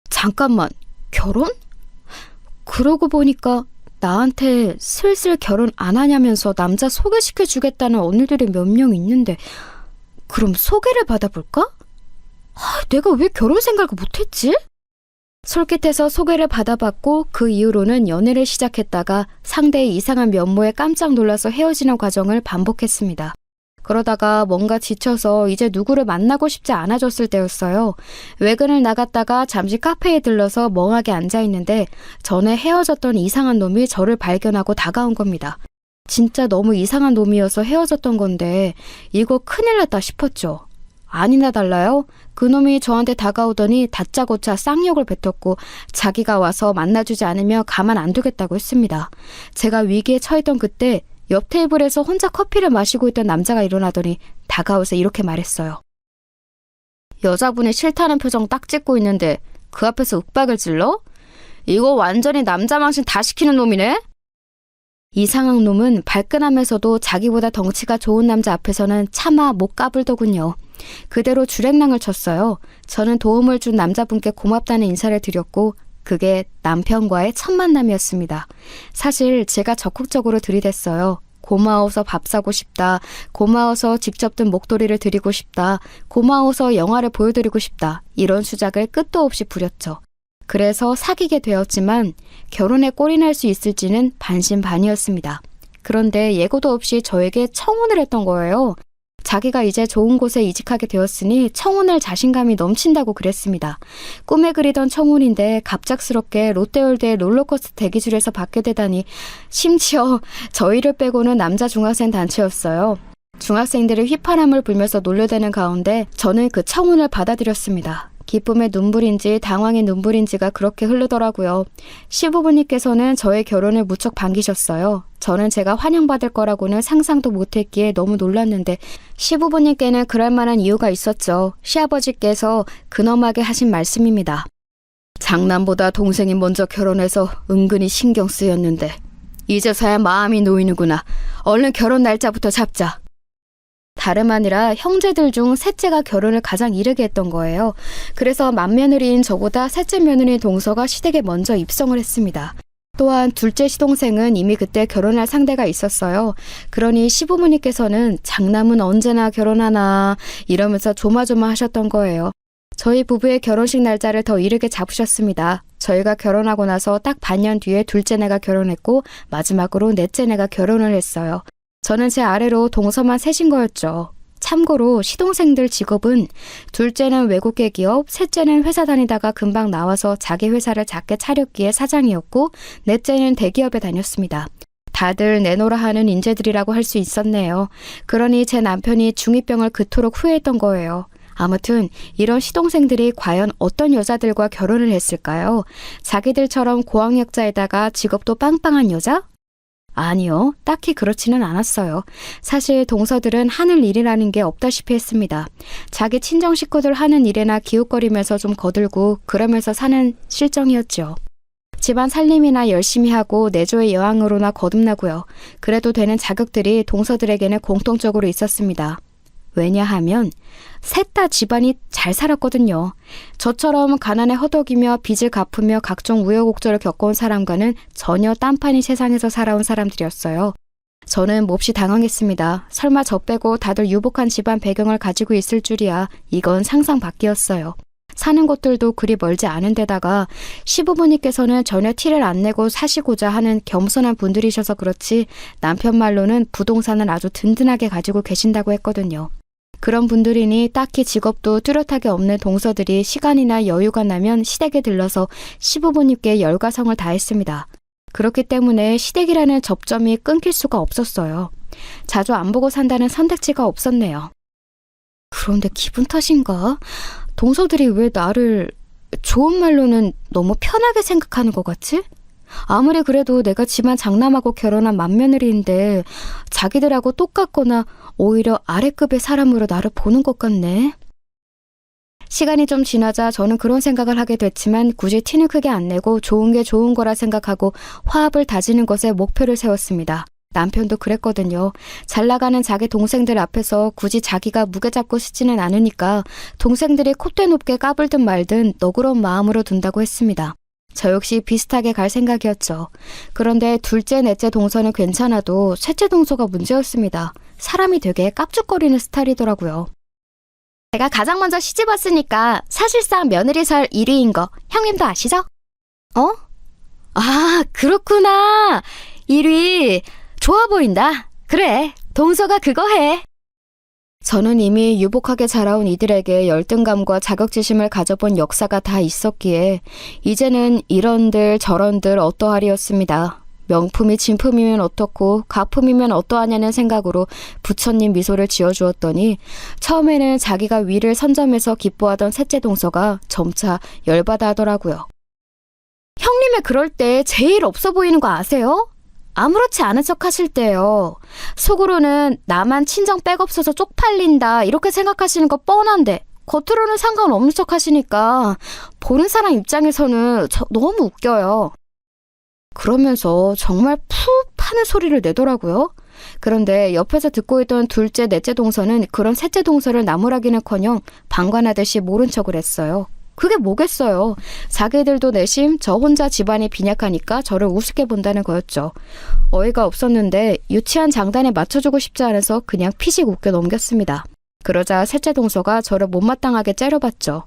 잠깐만, 결혼? 그러고 보니까 나한테 슬슬 결혼 안 하냐면서 남자 소개시켜 주겠다는 언니들이 몇 명 있는데 그럼 소개를 받아볼까? 내가 왜 결혼 생각을 못했지? 솔깃해서 소개를 받아봤고 그 이후로는 연애를 시작했다가 상대의 이상한 면모에 깜짝 놀라서 헤어지는 과정을 반복했습니다. 그러다가 뭔가 지쳐서 이제 누구를 만나고 싶지 않아졌을 때였어요. 외근을 나갔다가 잠시 카페에 들러서 멍하게 앉아있는데 전에 헤어졌던 이상한 놈이 저를 발견하고 다가온 겁니다. 진짜 너무 이상한 놈이어서 헤어졌던 건데 이거 큰일 났다 싶었죠. 아니나 달라요. 그놈이 저한테 다가오더니 다짜고짜 쌍욕을 뱉었고 자기가 와서 만나주지 않으면 가만 안 두겠다고 했습니다. 제가 위기에 처했던 그때 옆 테이블에서 혼자 커피를 마시고 있던 남자가 일어나더니 다가와서 이렇게 말했어요. 여자분이 싫다는 표정 딱 찍고 있는데 그 앞에서 윽박을 질러? 이거 완전히 남자 망신 다 시키는 놈이네? 이상한 놈은 발끈하면서도 자기보다 덩치가 좋은 남자 앞에서는 차마 못 까불더군요. 그대로 주랭랑을 쳤어요. 저는 도움을 준 남자분께 고맙다는 인사를 드렸고 그게 남편과의 첫 만남이었습니다. 사실 제가 적극적으로 들이댔어요. 고마워서 밥 사고 싶다. 고마워서 직접 든 목도리를 드리고 싶다. 고마워서 영화를 보여드리고 싶다. 이런 수작을 끝도 없이 부렸죠. 그래서 사귀게 되었지만 결혼에 꼴이 날 수 있을지는 반신반의였습니다. 그런데 예고도 없이 저에게 청혼을 했던 거예요. 자기가 이제 좋은 곳에 이직하게 되었으니 청혼할 자신감이 넘친다고 그랬습니다. 꿈에 그리던 청혼인데 갑작스럽게 롯데월드의 롤러코스터 대기줄에서 받게 되다니 심지어 저희를 빼고는 남자 중학생 단체였어요. 중학생들이 휘파람을 불면서 놀려대는 가운데 저는 그 청혼을 받아들였습니다. 기쁨의 눈물인지 당황의 눈물인지가 그렇게 흐르더라고요. 시부모님께서는 저의 결혼을 무척 반기셨어요. 저는 제가 환영받을 거라고는 상상도 못했기에 너무 놀랐는데 시부모님께는 그럴 만한 이유가 있었죠. 시아버지께서 근엄하게 하신 말씀입니다. 장남보다 동생이 먼저 결혼해서 은근히 신경 쓰였는데 이제서야 마음이 놓이는구나. 얼른 결혼 날짜부터 잡자. 다름 아니라 형제들 중 셋째가 결혼을 가장 이르게 했던 거예요. 그래서 맏며느리인 저보다 셋째 며느리 동서가 시댁에 먼저 입성을 했습니다. 또한 둘째 시동생은 이미 그때 결혼할 상대가 있었어요. 그러니 시부모님께서는 장남은 언제나 결혼하나 이러면서 조마조마하셨던 거예요. 저희 부부의 결혼식 날짜를 더 이르게 잡으셨습니다. 저희가 결혼하고 나서 딱 반년 뒤에 둘째네가 결혼했고 마지막으로 넷째네가 결혼을 했어요. 저는 제 아래로 동서만 셋인 거였죠. 참고로 시동생들 직업은 둘째는 외국계 기업, 셋째는 회사 다니다가 금방 나와서 자기 회사를 작게 차렸기에 사장이었고 넷째는 대기업에 다녔습니다. 다들 내노라 하는 인재들이라고 할 수 있었네요. 그러니 제 남편이 중2병을 그토록 후회했던 거예요. 아무튼 이런 시동생들이 과연 어떤 여자들과 결혼을 했을까요? 자기들처럼 고학력자에다가 직업도 빵빵한 여자? 아니요, 딱히 그렇지는 않았어요. 사실 동서들은 하늘 일이라는 게 없다시피 했습니다. 자기 친정 식구들 하는 일에나 기웃거리면서 좀 거들고 그러면서 사는 실정이었죠. 집안 살림이나 열심히 하고 내조의 여왕으로나 거듭나고요. 그래도 되는 자격들이 동서들에게는 공통적으로 있었습니다. 왜냐하면 셋 다 집안이 잘 살았거든요. 저처럼 가난에 허덕이며 빚을 갚으며 각종 우여곡절을 겪어온 사람과는 전혀 딴판이 세상에서 살아온 사람들이었어요. 저는 몹시 당황했습니다. 설마 저 빼고 다들 유복한 집안 배경을 가지고 있을 줄이야. 이건 상상 밖이었어요. 사는 곳들도 그리 멀지 않은 데다가 시부모님께서는 전혀 티를 안 내고 사시고자 하는 겸손한 분들이셔서 그렇지 남편 말로는 부동산을 아주 든든하게 가지고 계신다고 했거든요. 그런 분들이니 딱히 직업도 뚜렷하게 없는 동서들이 시간이나 여유가 나면 시댁에 들러서 시부모님께 열과성을 다했습니다. 그렇기 때문에 시댁이라는 접점이 끊길 수가 없었어요. 자주 안 보고 산다는 선택지가 없었네요. 그런데 기분 탓인가? 동서들이 왜 나를 좋은 말로는 너무 편하게 생각하는 것 같지? 아무리 그래도 내가 집안 장남하고 결혼한 맏며느리인데 자기들하고 똑같거나 오히려 아래급의 사람으로 나를 보는 것 같네. 시간이 좀 지나자 저는 그런 생각을 하게 됐지만 굳이 티는 크게 안 내고 좋은 게 좋은 거라 생각하고 화합을 다지는 것에 목표를 세웠습니다. 남편도 그랬거든요. 잘 나가는 자기 동생들 앞에서 굳이 자기가 무게 잡고 싶지는 않으니까 동생들이 콧대 높게 까불든 말든 너그러운 마음으로 둔다고 했습니다. 저 역시 비슷하게 갈 생각이었죠. 그런데 둘째, 넷째 동서는 괜찮아도 셋째 동서가 문제였습니다. 사람이 되게 깝죽거리는 스타일이더라고요. 제가 가장 먼저 시집 왔으니까 사실상 며느리 설 1위인 거 형님도 아시죠? 어? 아, 그렇구나. 1위. 좋아 보인다. 그래, 동서가 그거 해. 저는 이미 유복하게 자라온 이들에게 열등감과 자격지심을 가져본 역사가 다 있었기에 이제는 이런들 저런들 어떠하리였습니다. 명품이 진품이면 어떻고 가품이면 어떠하냐는 생각으로 부처님 미소를 지어주었더니 처음에는 자기가 위를 선점해서 기뻐하던 셋째 동서가 점차 열받아 하더라고요. 형님의 그럴 때 제일 없어 보이는 거 아세요? 아무렇지 않은 척 하실 때요. 속으로는 나만 친정 백 없어서 쪽팔린다 이렇게 생각하시는 거 뻔한데 겉으로는 상관없는 척 하시니까 보는 사람 입장에서는 너무 웃겨요. 그러면서 정말 푹 파는 소리를 내더라고요. 그런데 옆에서 듣고 있던 둘째, 넷째 동서는 그런 셋째 동서를 나무라기는커녕 방관하듯이 모른 척을 했어요. 그게 뭐겠어요. 자기들도 내심 저 혼자 집안이 빈약하니까 저를 우습게 본다는 거였죠. 어이가 없었는데 유치한 장단에 맞춰주고 싶지 않아서 그냥 피식 웃겨 넘겼습니다. 그러자 셋째 동서가 저를 못마땅하게 째려봤죠.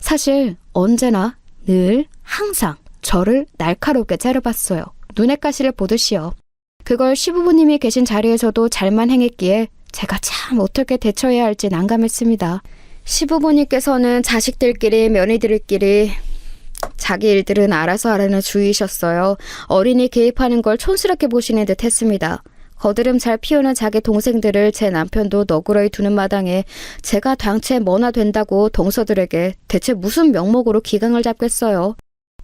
사실 언제나 늘 항상 저를 날카롭게 째려봤어요. 눈의 가시를 보듯이요. 그걸 시부모님이 계신 자리에서도 잘만 행했기에 제가 참 어떻게 대처해야 할지 난감했습니다. 시부모님께서는 자식들끼리 며느리들끼리 자기 일들은 알아서 하라는 주의셨어요. 어린이 개입하는 걸 촌스럽게 보시는 듯 했습니다. 거드름 잘 피우는 자기 동생들을 제 남편도 너그러이 두는 마당에 제가 당최 뭐나 된다고 동서들에게 대체 무슨 명목으로 기강을 잡겠어요.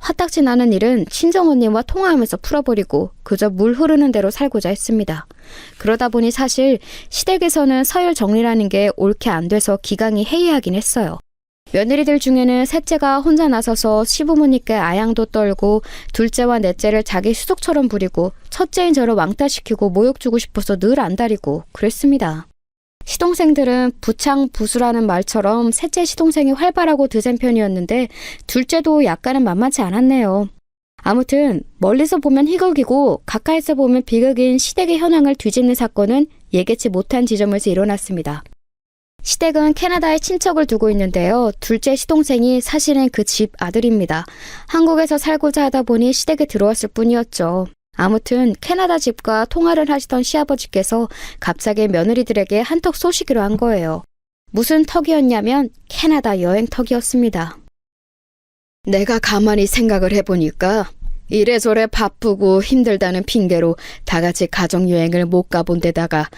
화딱지 나는 일은 친정언니와 통화하면서 풀어버리고 그저 물 흐르는 대로 살고자 했습니다. 그러다 보니 사실 시댁에서는 서열 정리라는 게 옳게 안 돼서 기강이 해이하긴 했어요. 며느리들 중에는 셋째가 혼자 나서서 시부모님께 아양도 떨고 둘째와 넷째를 자기 수족처럼 부리고 첫째인 저를 왕따시키고 모욕 주고 싶어서 늘 안달이고 그랬습니다. 시동생들은 부창부수라는 말처럼 셋째 시동생이 활발하고 드센 편이었는데 둘째도 약간은 만만치 않았네요. 아무튼 멀리서 보면 희극이고 가까이서 보면 비극인 시댁의 현황을 뒤집는 사건은 예기치 못한 지점에서 일어났습니다. 시댁은 캐나다에 친척을 두고 있는데요. 둘째 시동생이 사실은 그 집 아들입니다. 한국에서 살고자 하다 보니 시댁에 들어왔을 뿐이었죠. 아무튼 캐나다 집과 통화를 하시던 시아버지께서 갑자기 며느리들에게 한턱 쏘시기로 한 거예요. 무슨 턱이었냐면 캐나다 여행 턱이었습니다. 내가 가만히 생각을 해보니까 이래저래 바쁘고 힘들다는 핑계로 다 같이 가족여행을 못 가본 데다가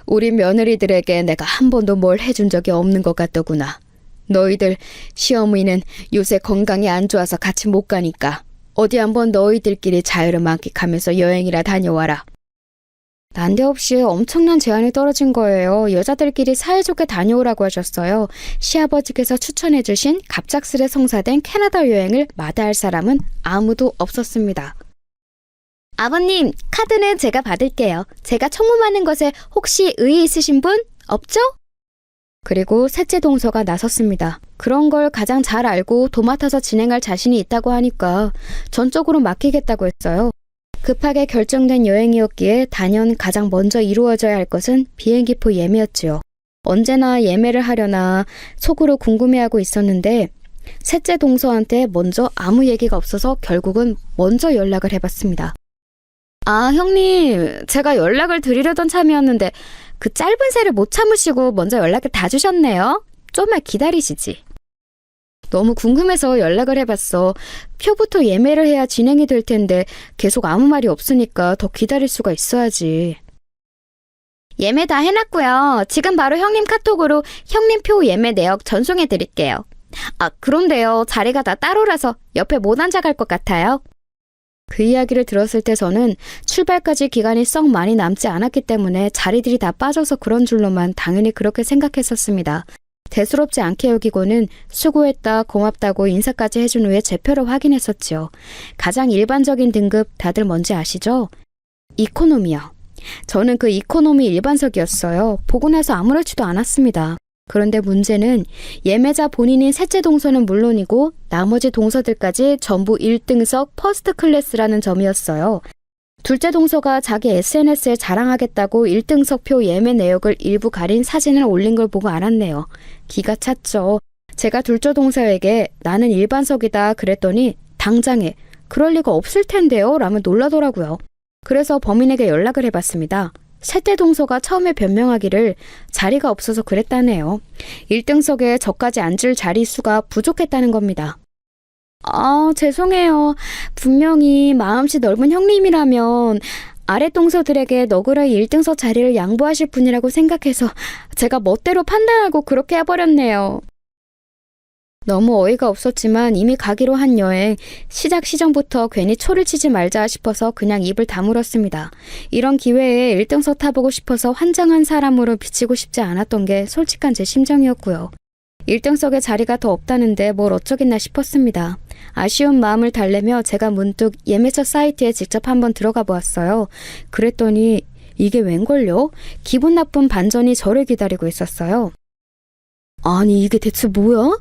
우리 며느리들에게 내가 한 번도 뭘 해준 적이 없는 것 같더구나. 너희들 시어머니는 요새 건강이 안 좋아서 같이 못 가니까 어디 한번 너희들끼리 자유를 만끽하면서 여행이라 다녀와라. 난데없이 엄청난 제안이 떨어진 거예요. 여자들끼리 사이좋게 다녀오라고 하셨어요. 시아버지께서 추천해 주신 갑작스레 성사된 캐나다 여행을 마다할 사람은 아무도 없었습니다. 아버님, 카드는 제가 받을게요. 제가 청문하는 것에 혹시 의의 있으신 분 없죠? 그리고 셋째 동서가 나섰습니다. 그런 걸 가장 잘 알고 도맡아서 진행할 자신이 있다고 하니까 전적으로 맡기겠다고 했어요. 급하게 결정된 여행이었기에 단연 가장 먼저 이루어져야 할 것은 비행기표 예매였지요. 언제나 예매를 하려나 속으로 궁금해하고 있었는데 셋째 동서한테 먼저 아무 얘기가 없어서 결국은 먼저 연락을 해봤습니다. 아, 형님, 제가 연락을 드리려던 참이었는데 그 짧은 새를 못 참으시고 먼저 연락을 다 주셨네요. 좀만 기다리시지. 너무 궁금해서 연락을 해봤어. 표부터 예매를 해야 진행이 될 텐데 계속 아무 말이 없으니까 더 기다릴 수가 있어야지. 예매 다 해놨고요. 지금 바로 형님 카톡으로 형님표 예매 내역 전송해 드릴게요. 아, 그런데요. 자리가 다 따로라서 옆에 못 앉아갈 것 같아요. 그 이야기를 들었을 때 저는 출발까지 기간이 썩 많이 남지 않았기 때문에 자리들이 다 빠져서 그런 줄로만 당연히 그렇게 생각했었습니다. 대수롭지 않게 여기고는 수고했다, 고맙다고 인사까지 해준 후에 제 표를 확인했었지요. 가장 일반적인 등급 다들 뭔지 아시죠? 이코노미요. 저는 그 이코노미 일반석이었어요. 보고 나서 아무렇지도 않았습니다. 그런데 문제는 예매자 본인인 셋째 동서는 물론이고 나머지 동서들까지 전부 1등석 퍼스트 클래스라는 점이었어요. 둘째 동서가 자기 SNS에 자랑하겠다고 1등석표 예매 내역을 일부 가린 사진을 올린 걸 보고 알았네요. 기가 찼죠. 제가 둘째 동서에게 나는 일반석이다 그랬더니 당장에 그럴 리가 없을 텐데요 라며 놀라더라고요. 그래서 범인에게 연락을 해봤습니다. 셋째 동서가 처음에 변명하기를 자리가 없어서 그랬다네요. 1등석에 저까지 앉을 자리 수가 부족했다는 겁니다. 아, 죄송해요. 분명히 마음씨 넓은 형님이라면 아래 동서들에게 너그러이 1등석 자리를 양보하실 분이라고 생각해서 제가 멋대로 판단하고 그렇게 해버렸네요. 너무 어이가 없었지만 이미 가기로 한 여행, 시작 시점부터 괜히 초를 치지 말자 싶어서 그냥 입을 다물었습니다. 이런 기회에 1등석 타보고 싶어서 환장한 사람으로 비치고 싶지 않았던 게 솔직한 제 심정이었고요. 1등석에 자리가 더 없다는데 뭘 어쩌겠나 싶었습니다. 아쉬운 마음을 달래며 제가 문득 예매처 사이트에 직접 한번 들어가 보았어요. 그랬더니 이게 웬걸요? 기분 나쁜 반전이 저를 기다리고 있었어요. 아니 이게 대체 뭐야?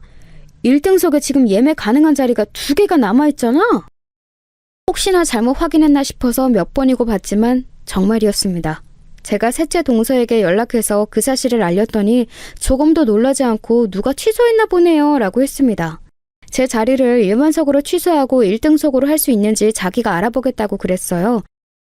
1등석에 지금 예매 가능한 자리가 2개가 남아있잖아? 혹시나 잘못 확인했나 싶어서 몇 번이고 봤지만 정말이었습니다. 제가 셋째 동서에게 연락해서 그 사실을 알렸더니 조금도 놀라지 않고 누가 취소했나 보네요 라고 했습니다. 제 자리를 일반석으로 취소하고 1등석으로 할 수 있는지 자기가 알아보겠다고 그랬어요.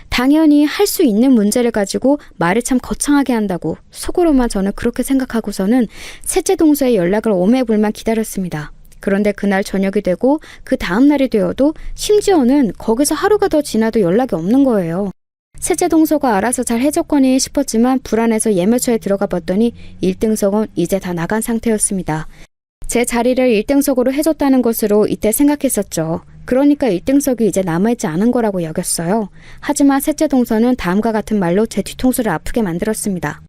당연히 할 수 있는 문제를 가지고 말을 참 거창하게 한다고 속으로만 저는 그렇게 생각하고서는 셋째 동서의 연락을 오매불만 기다렸습니다. 그런데 그날 저녁이 되고 그 다음 날이 되어도 심지어는 거기서 하루가 더 지나도 연락이 없는 거예요. 셋째 동서가 알아서 잘 해줬거니 싶었지만 불안해서 예매처에 들어가 봤더니 1등석은 이제 다 나간 상태였습니다. 제 자리를 1등석으로 해줬다는 것으로 이때 생각했었죠. 그러니까 1등석이 이제 남아있지 않은 거라고 여겼어요. 하지만 셋째 동서는 다음과 같은 말로 제 뒤통수를 아프게 만들었습니다.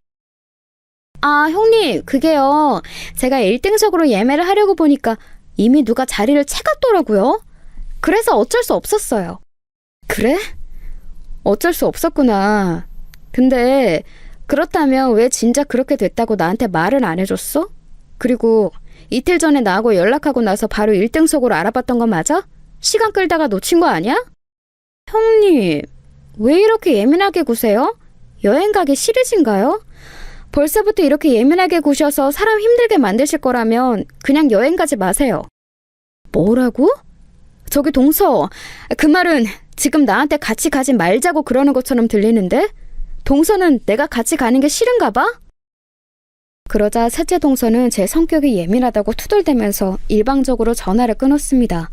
아, 형님, 그게요. 제가 1등석으로 예매를 하려고 보니까 이미 누가 자리를 채갔더라고요. 그래서 어쩔 수 없었어요. 그래? 어쩔 수 없었구나. 근데 그렇다면 왜 진짜 그렇게 됐다고 나한테 말을 안 해줬어? 그리고 이틀 전에 나하고 연락하고 나서 바로 1등석으로 알아봤던 거 맞아? 시간 끌다가 놓친 거 아니야? 형님, 왜 이렇게 예민하게 구세요? 여행 가기 싫으신가요? 벌써부터 이렇게 예민하게 구셔서 사람 힘들게 만드실 거라면 그냥 여행 가지 마세요. 뭐라고? 저기 동서, 그 말은 지금 나한테 같이 가지 말자고 그러는 것처럼 들리는데? 동서는 내가 같이 가는 게 싫은가 봐? 그러자 셋째 동서는 제 성격이 예민하다고 투덜대면서 일방적으로 전화를 끊었습니다.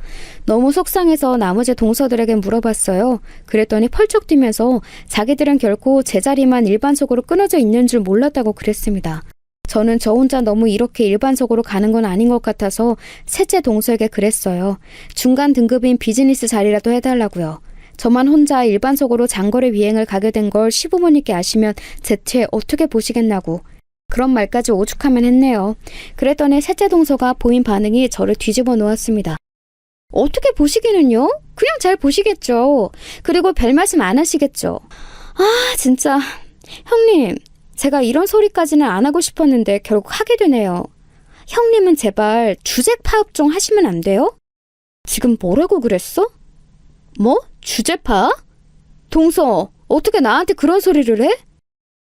너무 속상해서 나머지 동서들에게 물어봤어요. 그랬더니 펄쩍 뛰면서 자기들은 결코 제 자리만 일반석으로 끊어져 있는 줄 몰랐다고 그랬습니다. 저는 저 혼자 너무 이렇게 일반석으로 가는 건 아닌 것 같아서 셋째 동서에게 그랬어요. 중간 등급인 비즈니스 자리라도 해달라고요. 저만 혼자 일반석으로 장거리 비행을 가게 된 걸 시부모님께 아시면 대체 어떻게 보시겠냐고. 그런 말까지 오죽하면 했네요. 그랬더니 셋째 동서가 보인 반응이 저를 뒤집어 놓았습니다. 어떻게 보시기는요? 그냥 잘 보시겠죠. 그리고 별 말씀 안 하시겠죠. 아, 진짜. 형님, 제가 이런 소리까지는 안 하고 싶었는데 결국 하게 되네요. 형님은 제발 주제 파악 좀 하시면 안 돼요? 지금 뭐라고 그랬어? 뭐? 주제 파악? 동서, 어떻게 나한테 그런 소리를 해?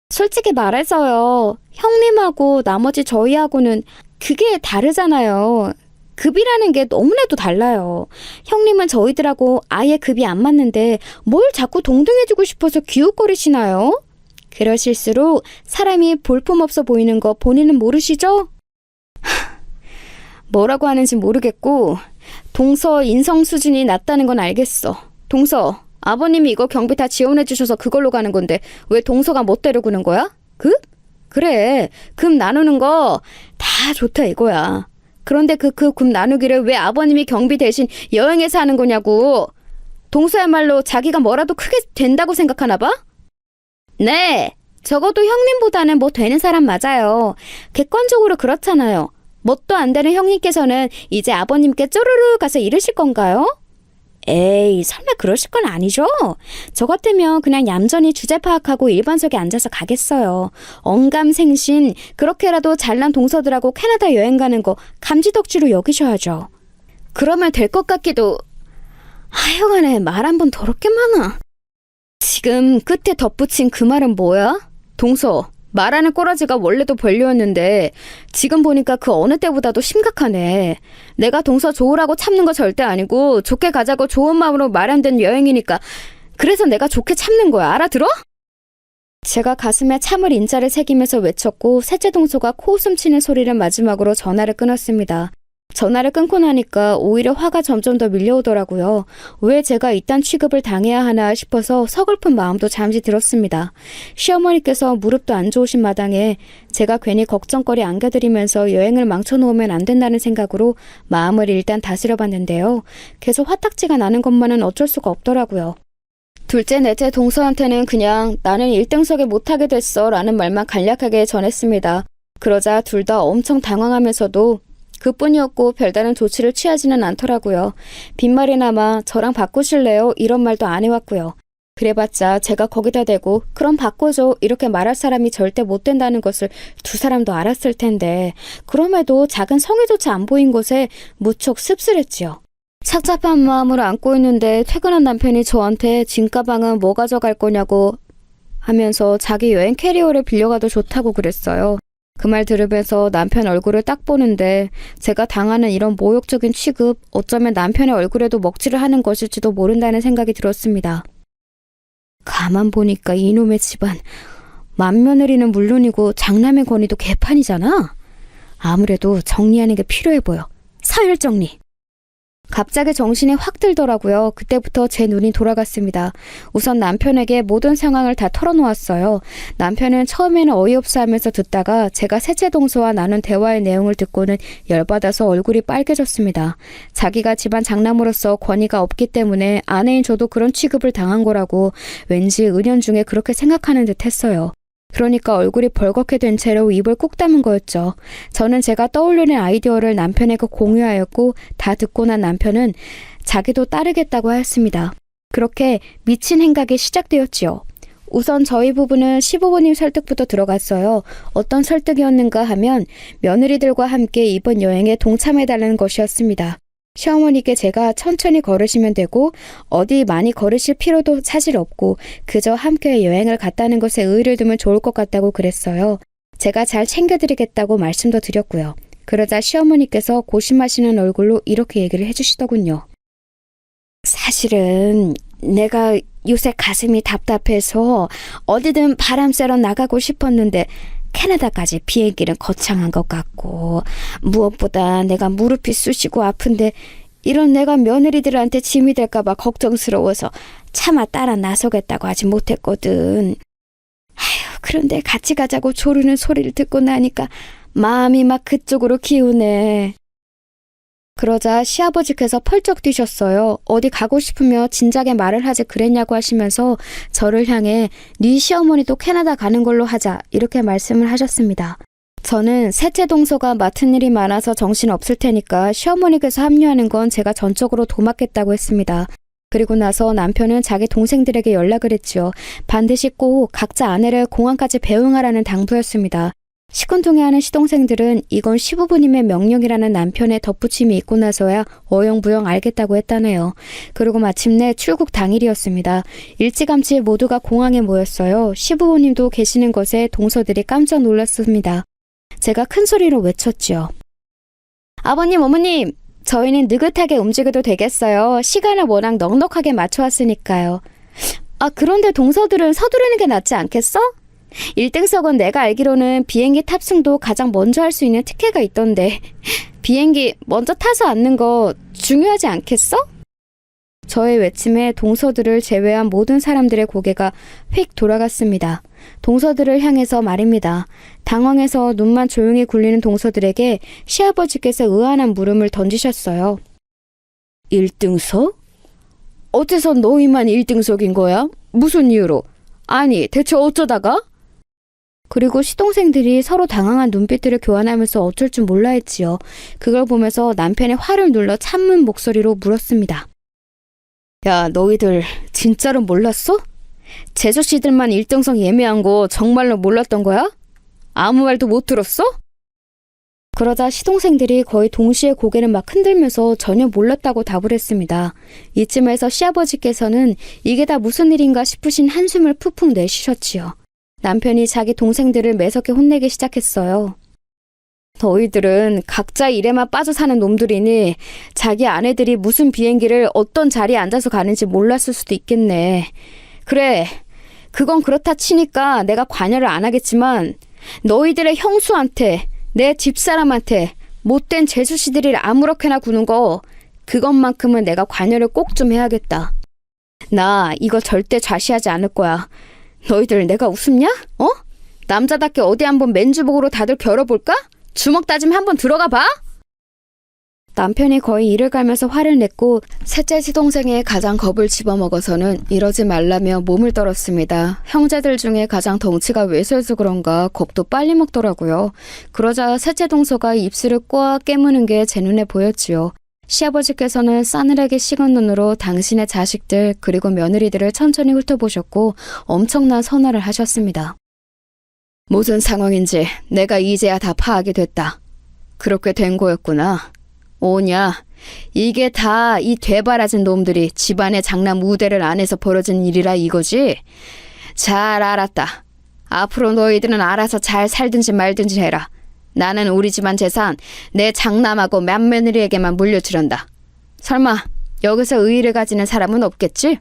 솔직히 말해서요. 형님하고 나머지 저희하고는 그게 다르잖아요. 급이라는 게 너무나도 달라요. 형님은 저희들하고 아예 급이 안 맞는데 뭘 자꾸 동등해주고 싶어서 기웃거리시나요? 그러실수록 사람이 볼품없어 보이는 거 본인은 모르시죠? 뭐라고 하는지 모르겠고 동서 인성 수준이 낮다는 건 알겠어. 동서, 아버님이 이거 경비 다 지원해 주셔서 그걸로 가는 건데 왜 동서가 멋대로 구는 거야? 급? 그래, 급 나누는 거 다 좋다 이거야. 그런데 그 급 나누기를 왜 아버님이 경비 대신 여행해서 하는 거냐고. 동서야말로 자기가 뭐라도 크게 된다고 생각하나 봐? 네, 적어도 형님보다는 뭐 되는 사람 맞아요. 객관적으로 그렇잖아요. 뭣도 안 되는 형님께서는 이제 아버님께 쪼르르 가서 이르실 건가요? 에이, 설마 그러실 건 아니죠? 저 같으면 그냥 얌전히 주제 파악하고 일반석에 앉아서 가겠어요. 언감생신, 그렇게라도 잘난 동서들하고 캐나다 여행 가는 거 감지덕지로 여기셔야죠. 그러면 될 것 같기도. 하여간에 말 한 번 더럽게 많아. 지금 끝에 덧붙인 그 말은 뭐야? 동서, 말하는 꼬라지가 원래도 별로였는데 지금 보니까 그 어느 때보다도 심각하네. 내가 동서 좋으라고 참는 거 절대 아니고 좋게 가자고 좋은 마음으로 마련된 여행이니까 그래서 내가 좋게 참는 거야. 알아들어? 제가 가슴에 참을 인자를 새기면서 외쳤고 셋째 동서가 코웃음 치는 소리를 마지막으로 전화를 끊었습니다. 전화를 끊고 나니까 오히려 화가 점점 더 밀려오더라고요. 왜 제가 이딴 취급을 당해야 하나 싶어서 서글픈 마음도 잠시 들었습니다. 시어머니께서 무릎도 안 좋으신 마당에 제가 괜히 걱정거리 안겨드리면서 여행을 망쳐놓으면 안 된다는 생각으로 마음을 일단 다스려봤는데요. 계속 화딱지가 나는 것만은 어쩔 수가 없더라고요. 둘째, 넷째 동서한테는 그냥 나는 1등석에 못하게 됐어 라는 말만 간략하게 전했습니다. 그러자 둘 다 엄청 당황하면서도 그뿐이었고 별다른 조치를 취하지는 않더라고요. 빈말이나마 저랑 바꾸실래요? 이런 말도 안 해왔고요. 그래봤자 제가 거기다 대고 그럼 바꿔줘 이렇게 말할 사람이 절대 못 된다는 것을 두 사람도 알았을 텐데 그럼에도 작은 성의조차 안 보인 것에 무척 씁쓸했지요. 착잡한 마음으로 안고 있는데 퇴근한 남편이 저한테 짐가방은 뭐 가져갈 거냐고 하면서 자기 여행 캐리어를 빌려가도 좋다고 그랬어요. 그 말 들으면서 남편 얼굴을 딱 보는데 제가 당하는 이런 모욕적인 취급, 어쩌면 남편의 얼굴에도 먹칠을 하는 것일지도 모른다는 생각이 들었습니다. 가만 보니까 이놈의 집안, 맏며느리는 물론이고 장남의 권위도 개판이잖아. 아무래도 정리하는 게 필요해 보여. 서열 정리. 갑자기 정신이 확 들더라고요. 그때부터 제 눈이 돌아갔습니다. 우선 남편에게 모든 상황을 다 털어놓았어요. 남편은 처음에는 어이없어 하면서 듣다가 제가 셋째 동서와 나눈 대화의 내용을 듣고는 열받아서 얼굴이 빨개졌습니다. 자기가 집안 장남으로서 권위가 없기 때문에 아내인 저도 그런 취급을 당한 거라고 왠지 은연중에 그렇게 생각하는 듯 했어요. 그러니까 얼굴이 벌겋게 된 채로 입을 꾹 다문 거였죠. 저는 제가 떠올리는 아이디어를 남편에게 공유하였고 다 듣고 난 남편은 자기도 따르겠다고 하였습니다. 그렇게 미친 행각이 시작되었지요. 우선 저희 부부는 시부모님 설득부터 들어갔어요. 어떤 설득이었는가 하면 며느리들과 함께 이번 여행에 동참해달라는 것이었습니다. 시어머니께 제가 천천히 걸으시면 되고 어디 많이 걸으실 필요도 사실 없고 그저 함께 여행을 갔다는 것에 의의를 두면 좋을 것 같다고 그랬어요. 제가 잘 챙겨드리겠다고 말씀도 드렸고요. 그러자 시어머니께서 고심하시는 얼굴로 이렇게 얘기를 해주시더군요. 사실은 내가 요새 가슴이 답답해서 어디든 바람 쐬러 나가고 싶었는데 캐나다까지 비행기는 거창한 것 같고 무엇보다 내가 무릎이 쑤시고 아픈데 이런 내가 며느리들한테 짐이 될까봐 걱정스러워서 차마 따라 나서겠다고 하지 못했거든. 아휴, 그런데 같이 가자고 조르는 소리를 듣고 나니까 마음이 막 그쪽으로 기우네. 그러자 시아버지께서 펄쩍 뛰셨어요. 어디 가고 싶으며 진작에 말을 하지 그랬냐고 하시면서 저를 향해 네 시어머니도 캐나다 가는 걸로 하자 이렇게 말씀을 하셨습니다. 저는 셋째 동서가 맡은 일이 많아서 정신 없을 테니까 시어머니께서 합류하는 건 제가 전적으로 도맡겠다고 했습니다. 그리고 나서 남편은 자기 동생들에게 연락을 했지요. 반드시 꼭 각자 아내를 공항까지 배웅하라는 당부였습니다. 시큰둥해하는 시동생들은 이건 시부모님의 명령이라는 남편의 덧붙임이 있고 나서야 어영부영 알겠다고 했다네요. 그리고 마침내 출국 당일이었습니다. 일찌감치 모두가 공항에 모였어요. 시부모님도 계시는 것에 동서들이 깜짝 놀랐습니다. 제가 큰 소리로 외쳤지요. 아버님, 어머님, 저희는 느긋하게 움직여도 되겠어요. 시간을 워낙 넉넉하게 맞춰왔으니까요. 아, 그런데 동서들은 서두르는 게 낫지 않겠어? 1등석은 내가 알기로는 비행기 탑승도 가장 먼저 할 수 있는 특혜가 있던데 비행기 먼저 타서 앉는 거 중요하지 않겠어? 저의 외침에 동서들을 제외한 모든 사람들의 고개가 휙 돌아갔습니다. 동서들을 향해서 말입니다. 당황해서 눈만 조용히 굴리는 동서들에게 시아버지께서 의아한 물음을 던지셨어요. 1등석? 어째서 너희만 1등석인 거야? 무슨 이유로? 아니, 대체 어쩌다가? 그리고 시동생들이 서로 당황한 눈빛들을 교환하면서 어쩔 줄 몰라 했지요. 그걸 보면서 남편의 화를 눌러 찬문 목소리로 물었습니다. 야, 너희들 진짜로 몰랐어? 제주씨들만 1등석 예매한 거 정말로 몰랐던 거야? 아무 말도 못 들었어? 그러자 시동생들이 거의 동시에 고개를 막 흔들면서 전혀 몰랐다고 답을 했습니다. 이쯤에서 시아버지께서는 이게 다 무슨 일인가 싶으신 한숨을 푹푹 내쉬셨지요. 남편이 자기 동생들을 매섭게 혼내기 시작했어요. 너희들은 각자 일에만 빠져 사는 놈들이니 자기 아내들이 무슨 비행기를 어떤 자리에 앉아서 가는지 몰랐을 수도 있겠네. 그래, 그건 그렇다 치니까 내가 관여를 안 하겠지만 너희들의 형수한테, 내 집사람한테 못된 제수씨들이 아무렇게나 구는 거, 그것만큼은 내가 관여를 꼭 좀 해야겠다. 나 이거 절대 좌시하지 않을 거야. 너희들 내가 우습냐? 어? 남자답게 어디 한번 맨주먹으로 다들 겨뤄볼까? 주먹 다짐 한번 들어가 봐? 남편이 거의 이를 갈면서 화를 냈고 셋째 시동생의 가장 겁을 집어먹어서는 이러지 말라며 몸을 떨었습니다. 형제들 중에 가장 덩치가 왜소해서 그런가 겁도 빨리 먹더라고요. 그러자 셋째 동서가 입술을 꽉 깨무는 게 제 눈에 보였지요. 시아버지께서는 싸늘하게 식은 눈으로 당신의 자식들 그리고 며느리들을 천천히 훑어보셨고 엄청난 선언을 하셨습니다. 무슨 상황인지 내가 이제야 다 파악이 됐다. 그렇게 된 거였구나. 오냐, 이게 다 이 되바라진 놈들이 집안의 장남 우대를 안 해서 벌어진 일이라 이거지? 잘 알았다. 앞으로 너희들은 알아서 잘 살든지 말든지 해라. 나는 우리 집안 재산 내 장남하고 맏며느리에게만 물려주련다. 설마 여기서 의의를 가지는 사람은 없겠지?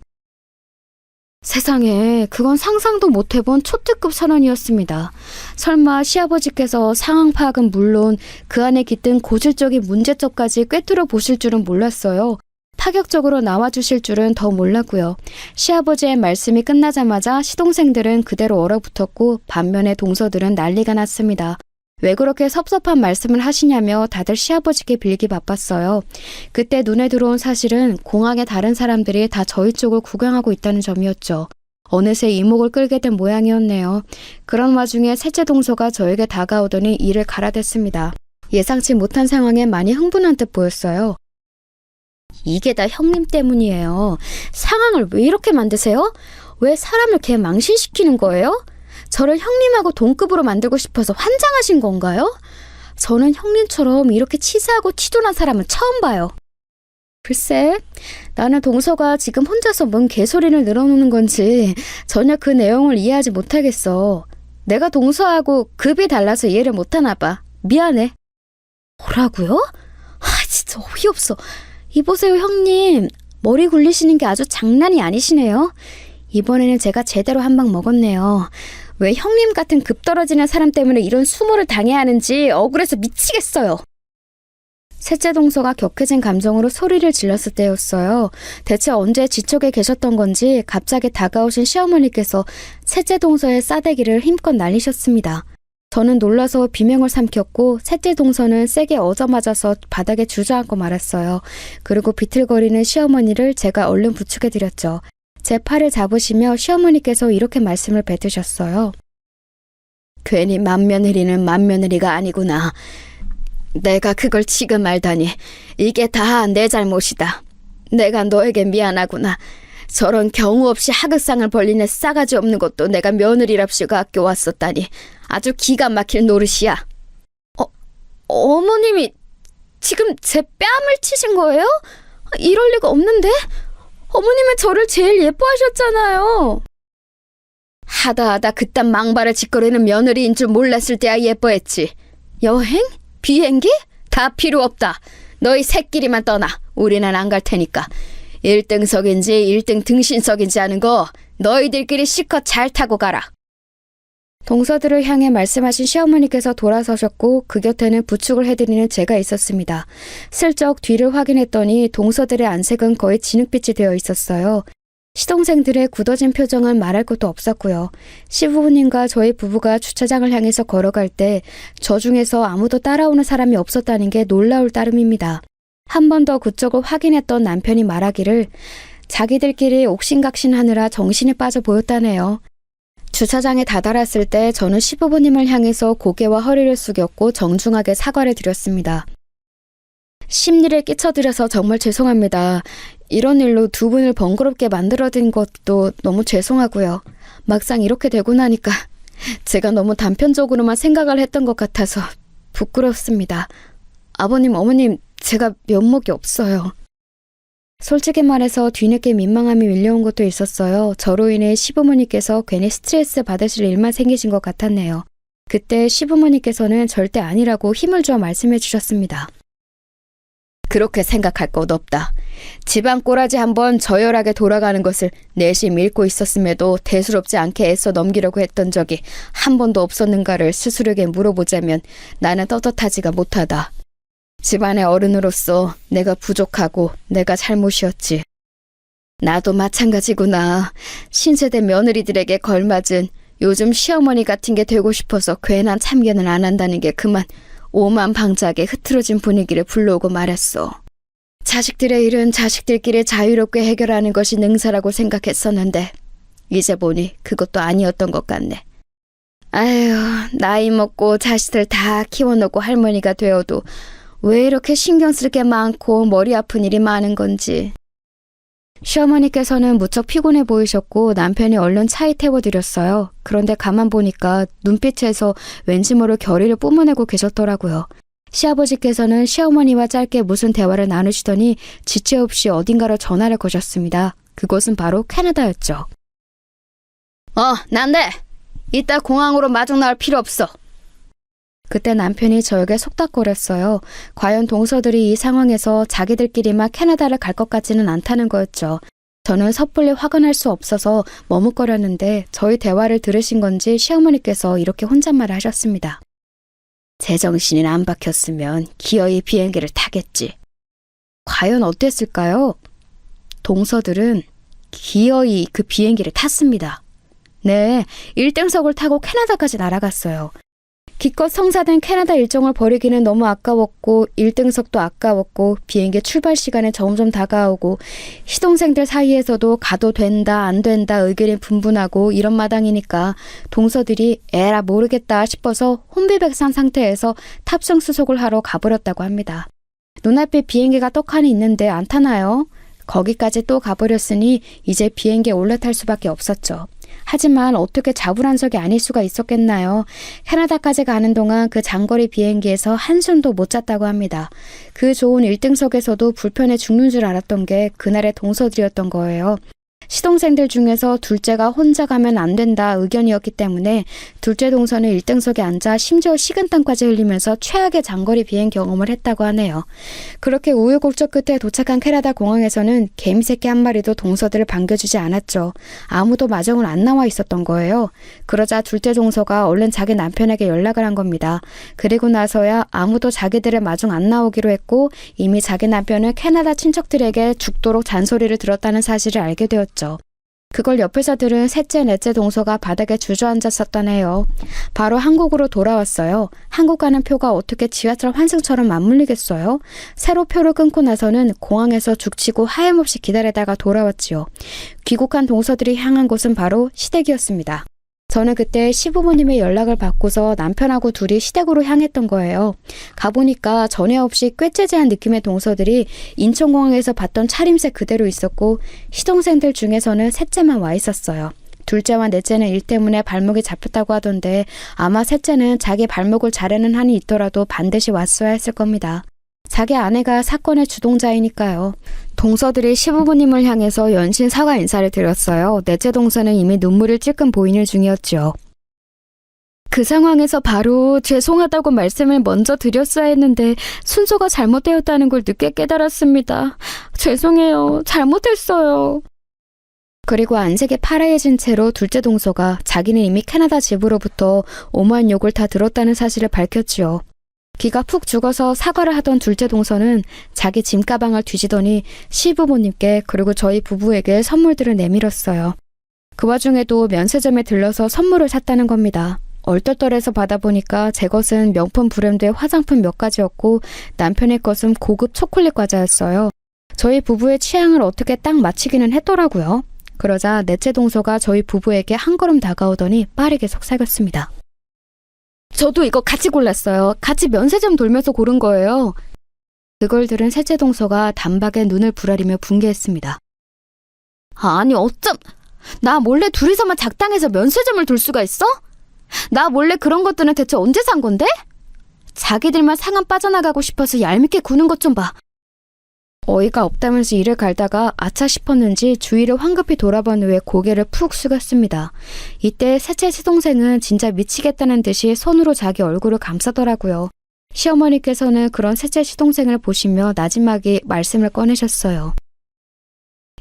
세상에, 그건 상상도 못해본 초특급 선언이었습니다. 설마 시아버지께서 상황 파악은 물론 그 안에 깃든 고질적인 문제점까지 꿰뚫어 보실 줄은 몰랐어요. 파격적으로 나와주실 줄은 더 몰랐고요. 시아버지의 말씀이 끝나자마자 시동생들은 그대로 얼어붙었고 반면에 동서들은 난리가 났습니다. 왜 그렇게 섭섭한 말씀을 하시냐며 다들 시아버지께 빌기 바빴어요. 그때 눈에 들어온 사실은 공항의 다른 사람들이 다 저희 쪽을 구경하고 있다는 점이었죠. 어느새 이목을 끌게 된 모양이었네요. 그런 와중에 셋째 동서가 저에게 다가오더니 이를 갈아댔습니다. 예상치 못한 상황에 많이 흥분한 듯 보였어요. 이게 다 형님 때문이에요. 상황을 왜 이렇게 만드세요? 왜 사람을 개 망신시키는 거예요? 저를 형님하고 동급으로 만들고 싶어서 환장하신 건가요? 저는 형님처럼 이렇게 치사하고 티존한 사람은 처음 봐요. 글쎄, 나는 동서가 지금 혼자서 뭔 개소리를 늘어놓는 건지 전혀 그 내용을 이해하지 못하겠어. 내가 동서하고 급이 달라서 이해를 못하나 봐. 미안해. 뭐라고요? 아, 진짜 어이없어. 이보세요, 형님. 머리 굴리시는 게 아주 장난이 아니시네요. 이번에는 제가 제대로 한 방 먹었네요. 왜 형님 같은 급 떨어지는 사람 때문에 이런 수모를 당해야 하는지 억울해서 미치겠어요. 셋째 동서가 격해진 감정으로 소리를 질렀을 때였어요. 대체 언제 지척에 계셨던 건지 갑자기 다가오신 시어머니께서 셋째 동서의 싸대기를 힘껏 날리셨습니다. 저는 놀라서 비명을 삼켰고 셋째 동서는 세게 얻어맞아서 바닥에 주저앉고 말았어요. 그리고 비틀거리는 시어머니를 제가 얼른 부축해드렸죠. 제 팔을 잡으시며 시어머니께서 이렇게 말씀을 뱉으셨어요. 괜히 맏며느리는 맏며느리가 아니구나. 내가 그걸 지금 알다니 이게 다 내 잘못이다. 내가 너에게 미안하구나. 저런 경우 없이 하극상을 벌리는 싸가지 없는 것도 내가 며느리랍시고 아껴왔었다니 아주 기가 막힐 노릇이야. 어머님이 지금 제 뺨을 치신 거예요? 이럴 리가 없는데? 어머님은 저를 제일 예뻐하셨잖아요. 하다 그딴 망발을 짓거리는 며느리인 줄 몰랐을 때야 예뻐했지. 여행? 비행기? 다 필요 없다. 너희 새끼리만 떠나. 우리는 안 갈 테니까. 1등석인지 1등 등신석인지 하는 거 너희들끼리 실컷 잘 타고 가라. 동서들을 향해 말씀하신 시어머니께서 돌아서셨고 그 곁에는 부축을 해드리는 제가 있었습니다. 슬쩍 뒤를 확인했더니 동서들의 안색은 거의 진흙빛이 되어 있었어요. 시동생들의 굳어진 표정은 말할 것도 없었고요. 시부모님과 저희 부부가 주차장을 향해서 걸어갈 때 저 중에서 아무도 따라오는 사람이 없었다는 게 놀라울 따름입니다. 한 번 더 그쪽을 확인했던 남편이 말하기를 자기들끼리 옥신각신하느라 정신이 빠져 보였다네요. 주차장에 다다랐을 때 저는 시부모님을 향해서 고개와 허리를 숙였고 정중하게 사과를 드렸습니다. 심리를 끼쳐드려서 정말 죄송합니다. 이런 일로 두 분을 번거롭게 만들어드린 것도 너무 죄송하고요. 막상 이렇게 되고 나니까 제가 너무 단편적으로만 생각을 했던 것 같아서 부끄럽습니다. 아버님, 어머님, 제가 면목이 없어요. 솔직히 말해서 뒤늦게 민망함이 밀려온 것도 있었어요. 저로 인해 시부모님께서 괜히 스트레스 받으실 일만 생기신 것 같았네요. 그때 시부모님께서는 절대 아니라고 힘을 주어 말씀해 주셨습니다. 그렇게 생각할 것 없다. 집안 꼬라지 한번 저열하게 돌아가는 것을 내심 읽고 있었음에도 대수롭지 않게 애써 넘기려고 했던 적이 한 번도 없었는가를 스스로에게 물어보자면 나는 떳떳하지가 못하다. 집안의 어른으로서 내가 부족하고 내가 잘못이었지. 나도 마찬가지구나. 신세대 며느리들에게 걸맞은 요즘 시어머니 같은 게 되고 싶어서 괜한 참견을 안 한다는 게 그만 오만방자하게 흐트러진 분위기를 불러오고 말았어. 자식들의 일은 자식들끼리 자유롭게 해결하는 것이 능사라고 생각했었는데 이제 보니 그것도 아니었던 것 같네. 아휴, 나이 먹고 자식들 다 키워놓고 할머니가 되어도 왜 이렇게 신경 쓸 게 많고 머리 아픈 일이 많은 건지. 시어머니께서는 무척 피곤해 보이셨고 남편이 얼른 차에 태워드렸어요. 그런데 가만 보니까 눈빛에서 왠지 모를 결의를 뿜어내고 계셨더라고요. 시아버지께서는 시어머니와 짧게 무슨 대화를 나누시더니 지체 없이 어딘가로 전화를 거셨습니다. 그곳은 바로 캐나다였죠. 난데 이따 공항으로 마중 나올 필요 없어. 그때 남편이 저에게 속닥거렸어요. 과연 동서들이 이 상황에서 자기들끼리만 캐나다를 갈 것 같지는 않다는 거였죠. 저는 섣불리 화가 날 수 없어서 머뭇거렸는데 저희 대화를 들으신 건지 시어머니께서 이렇게 혼잣말을 하셨습니다. 제정신이 안 박혔으면 기어이 비행기를 타겠지. 과연 어땠을까요? 동서들은 기어이 그 비행기를 탔습니다. 네, 1등석을 타고 캐나다까지 날아갔어요. 기껏 성사된 캐나다 일정을 버리기는 너무 아까웠고 1등석도 아까웠고 비행기 출발 시간에 점점 다가오고 시동생들 사이에서도 가도 된다 안 된다 의견이 분분하고 이런 마당이니까 동서들이 에라 모르겠다 싶어서 혼비백산 상태에서 탑승 수속을 하러 가버렸다고 합니다. 눈앞에 비행기가 떡하니 있는데 안 타나요? 거기까지 또 가버렸으니 이제 비행기에 올라탈 수밖에 없었죠. 하지만 어떻게 자불안석이 아닐 수가 있었겠나요? 캐나다까지 가는 동안 그 장거리 비행기에서 한숨도 못 잤다고 합니다. 그 좋은 1등석에서도 불편해 죽는 줄 알았던 게 그날의 동서들이었던 거예요. 시동생들 중에서 둘째가 혼자 가면 안 된다 의견이었기 때문에 둘째 동서는 1등석에 앉아 심지어 식은땀까지 흘리면서 최악의 장거리 비행 경험을 했다고 하네요. 그렇게 우여곡절 끝에 도착한 캐나다 공항에서는 개미새끼 한 마리도 동서들을 반겨주지 않았죠. 아무도 마중을 안 나와 있었던 거예요. 그러자 둘째 동서가 얼른 자기 남편에게 연락을 한 겁니다. 그리고 나서야 아무도 자기들의 마중 안 나오기로 했고 이미 자기 남편은 캐나다 친척들에게 죽도록 잔소리를 들었다는 사실을 알게 되었죠. 그걸 옆에서 들은 셋째, 넷째 동서가 바닥에 주저앉았었다네요. 바로 한국으로 돌아왔어요. 한국 가는 표가 어떻게 지하철 환승처럼 맞물리겠어요? 새로 표를 끊고 나서는 공항에서 죽치고 하염없이 기다리다가 돌아왔지요. 귀국한 동서들이 향한 곳은 바로 시댁이었습니다. 저는 그때 시부모님의 연락을 받고서 남편하고 둘이 시댁으로 향했던 거예요. 가보니까 전에 없이 꾀째재한 느낌의 동서들이 인천공항에서 봤던 차림새 그대로 있었고 시동생들 중에서는 셋째만 와 있었어요. 둘째와 넷째는 일 때문에 발목이 잡혔다고 하던데 아마 셋째는 자기 발목을 자르는 한이 있더라도 반드시 왔어야 했을 겁니다. 자기 아내가 사건의 주동자이니까요. 동서들이 시부모님을 향해서 연신 사과 인사를 드렸어요. 넷째 동서는 이미 눈물을 찔끔 보이는 중이었죠. 그 상황에서 바로 죄송하다고 말씀을 먼저 드렸어야 했는데 순서가 잘못되었다는 걸 늦게 깨달았습니다. 죄송해요. 잘못했어요. 그리고 안색이 파래해진 채로 둘째 동서가 자기는 이미 캐나다 집으로부터 오만 욕을 다 들었다는 사실을 밝혔지요. 기가 푹 죽어서 사과를 하던 둘째 동서는 자기 짐가방을 뒤지더니 시부모님께 그리고 저희 부부에게 선물들을 내밀었어요. 그 와중에도 면세점에 들러서 선물을 샀다는 겁니다. 얼떨떨해서 받아보니까 제 것은 명품 브랜드의 화장품 몇 가지였고 남편의 것은 고급 초콜릿 과자였어요. 저희 부부의 취향을 어떻게 딱 맞추기는 했더라고요. 그러자 넷째 동서가 저희 부부에게 한 걸음 다가오더니 빠르게 속삭였습니다. 저도 이거 같이 골랐어요. 같이 면세점 돌면서 고른 거예요. 그걸 들은 셋째 동서가 단박에 눈을 부라리며 분개했습니다. 아니 어쩜 나 몰래 둘이서만 작당해서 면세점을 돌 수가 있어? 나 몰래 그런 것들은 대체 언제 산 건데? 자기들만 상한 빠져나가고 싶어서 얄밉게 구는 것 좀 봐. 어이가 없다면서 이를 갈다가 아차 싶었는지 주위를 황급히 돌아본 후에 고개를 푹 숙였습니다. 이때 셋째 시동생은 진짜 미치겠다는 듯이 손으로 자기 얼굴을 감싸더라고요. 시어머니께서는 그런 셋째 시동생을 보시며 나지막이 말씀을 꺼내셨어요.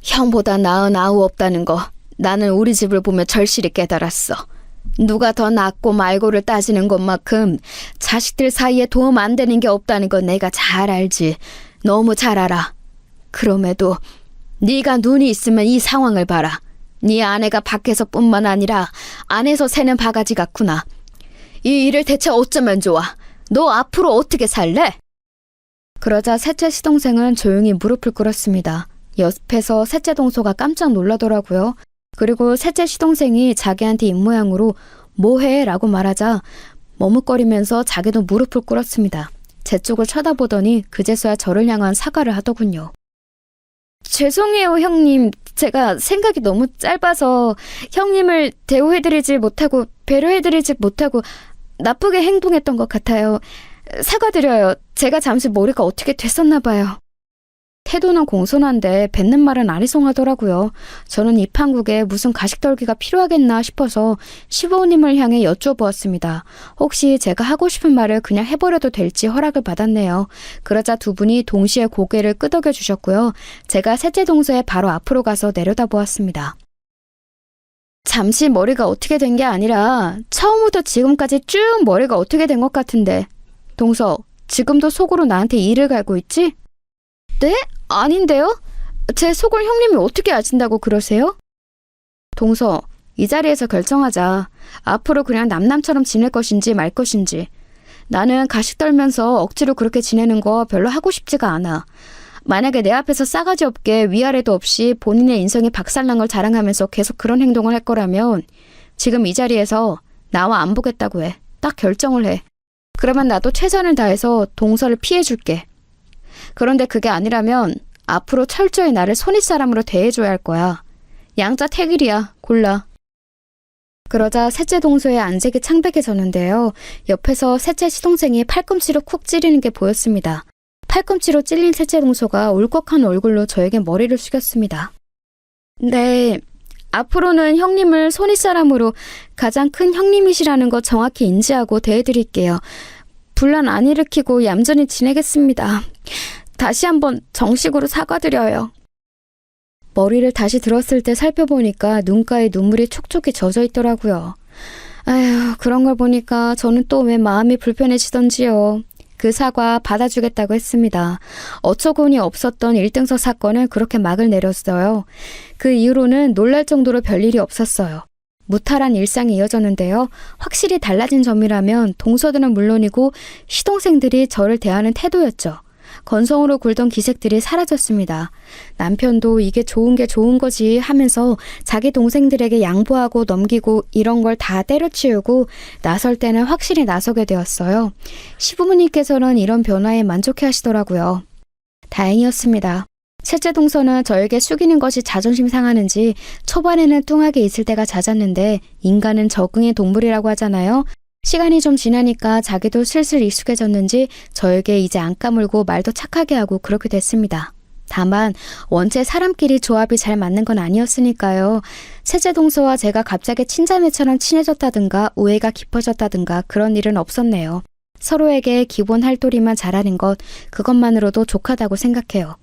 형보다 나은 아우 없다는 거 나는 우리 집을 보며 절실히 깨달았어. 누가 더 낫고 말고를 따지는 것만큼 자식들 사이에 도움 안 되는 게 없다는 건 내가 잘 알지. 너무 잘 알아. 그럼에도 네가 눈이 있으면 이 상황을 봐라. 네 아내가 밖에서뿐만 아니라 안에서 새는 바가지 같구나. 이 일을 대체 어쩌면 좋아? 너 앞으로 어떻게 살래? 그러자 셋째 시동생은 조용히 무릎을 꿇었습니다. 옆에서 셋째 동서가 깜짝 놀라더라고요. 그리고 셋째 시동생이 자기한테 입모양으로 뭐해? 라고 말하자 머뭇거리면서 자기도 무릎을 꿇었습니다. 제 쪽을 쳐다보더니 그제서야 저를 향한 사과를 하더군요. 죄송해요, 형님. 제가 생각이 너무 짧아서 형님을 대우해드리지 못하고 배려해드리지 못하고 나쁘게 행동했던 것 같아요. 사과드려요. 제가 잠시 머리가 어떻게 됐었나 봐요. 태도는 공손한데 뱉는 말은 아리송하더라고요. 저는 이 판국에 무슨 가식떨기가 필요하겠나 싶어서 시부모님을 향해 여쭤보았습니다. 혹시 제가 하고 싶은 말을 그냥 해버려도 될지 허락을 받았네요. 그러자 두 분이 동시에 고개를 끄덕여 주셨고요. 제가 셋째 동서의 바로 앞으로 가서 내려다보았습니다. 잠시 머리가 어떻게 된 게 아니라 처음부터 지금까지 쭉 머리가 어떻게 된 것 같은데. 동서, 지금도 속으로 나한테 이를 갈고 있지? 네? 아닌데요? 제 속을 형님이 어떻게 아신다고 그러세요? 동서, 이 자리에서 결정하자. 앞으로 그냥 남남처럼 지낼 것인지 말 것인지. 나는 가식 떨면서 억지로 그렇게 지내는 거 별로 하고 싶지가 않아. 만약에 내 앞에서 싸가지 없게 위아래도 없이 본인의 인성이 박살난 걸 자랑하면서 계속 그런 행동을 할 거라면 지금 이 자리에서 나와 안 보겠다고 해. 딱 결정을 해. 그러면 나도 최선을 다해서 동서를 피해줄게. 그런데 그게 아니라면 앞으로 철저히 나를 손윗사람으로 대해줘야 할 거야. 양자 택일이야. 골라. 그러자 셋째 동서의 안색이 창백해졌는데요. 옆에서 셋째 시동생이 팔꿈치로 쿡 찌르는 게 보였습니다. 팔꿈치로 찔린 셋째 동서가 울컥한 얼굴로 저에게 머리를 숙였습니다. 네, 앞으로는 형님을 손윗사람으로 가장 큰 형님이시라는 거 정확히 인지하고 대해드릴게요. 분란 안 일으키고 얌전히 지내겠습니다. 다시 한번 정식으로 사과드려요. 머리를 다시 들었을 때 살펴보니까 눈가에 눈물이 촉촉히 젖어 있더라고요. 아휴, 그런 걸 보니까 저는 또 왜 마음이 불편해지던지요. 그 사과 받아주겠다고 했습니다. 어처구니 없었던 1등석 사건을 그렇게 막을 내렸어요. 그 이후로는 놀랄 정도로 별일이 없었어요. 무탈한 일상이 이어졌는데요. 확실히 달라진 점이라면 동서들은 물론이고 시동생들이 저를 대하는 태도였죠. 건성으로 굴던 기색들이 사라졌습니다. 남편도 이게 좋은 게 좋은 거지 하면서 자기 동생들에게 양보하고 넘기고 이런 걸 다 때려치우고 나설 때는 확실히 나서게 되었어요. 시부모님께서는 이런 변화에 만족해 하시더라고요. 다행이었습니다. 셋째 동서는 저에게 숙이는 것이 자존심 상하는지 초반에는 뚱하게 있을 때가 잦았는데 인간은 적응의 동물이라고 하잖아요. 시간이 좀 지나니까 자기도 슬슬 익숙해졌는지 저에게 이제 안 까물고 말도 착하게 하고 그렇게 됐습니다. 다만 원체 사람끼리 조합이 잘 맞는 건 아니었으니까요. 셋째 동서와 제가 갑자기 친자매처럼 친해졌다든가 우애가 깊어졌다든가 그런 일은 없었네요. 서로에게 기본 할도리만 잘하는 것, 그것만으로도 족하다고 생각해요.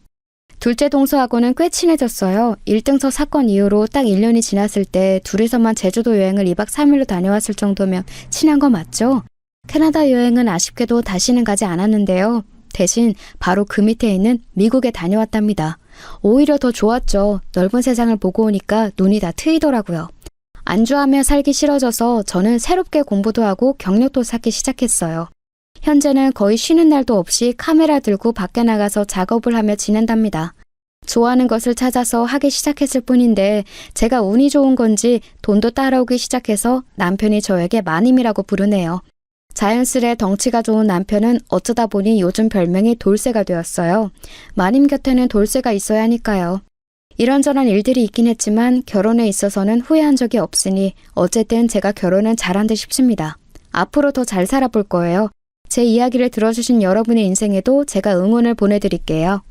둘째 동서하고는 꽤 친해졌어요. 1등석 사건 이후로 딱 1년이 지났을 때 둘이서만 제주도 여행을 2박 3일로 다녀왔을 정도면 친한 거 맞죠? 캐나다 여행은 아쉽게도 다시는 가지 않았는데요. 대신 바로 그 밑에 있는 미국에 다녀왔답니다. 오히려 더 좋았죠. 넓은 세상을 보고 오니까 눈이 다 트이더라고요. 안주하며 살기 싫어져서 저는 새롭게 공부도 하고 경력도 쌓기 시작했어요. 현재는 거의 쉬는 날도 없이 카메라 들고 밖에 나가서 작업을 하며 지낸답니다. 좋아하는 것을 찾아서 하기 시작했을 뿐인데 제가 운이 좋은 건지 돈도 따라오기 시작해서 남편이 저에게 마님이라고 부르네요. 자연스레 덩치가 좋은 남편은 어쩌다 보니 요즘 별명이 돌쇠가 되었어요. 마님 곁에는 돌쇠가 있어야 하니까요. 이런저런 일들이 있긴 했지만 결혼에 있어서는 후회한 적이 없으니 어쨌든 제가 결혼은 잘한 듯 싶습니다. 앞으로 더 잘 살아볼 거예요. 제 이야기를 들어주신 여러분의 인생에도 제가 응원을 보내드릴게요.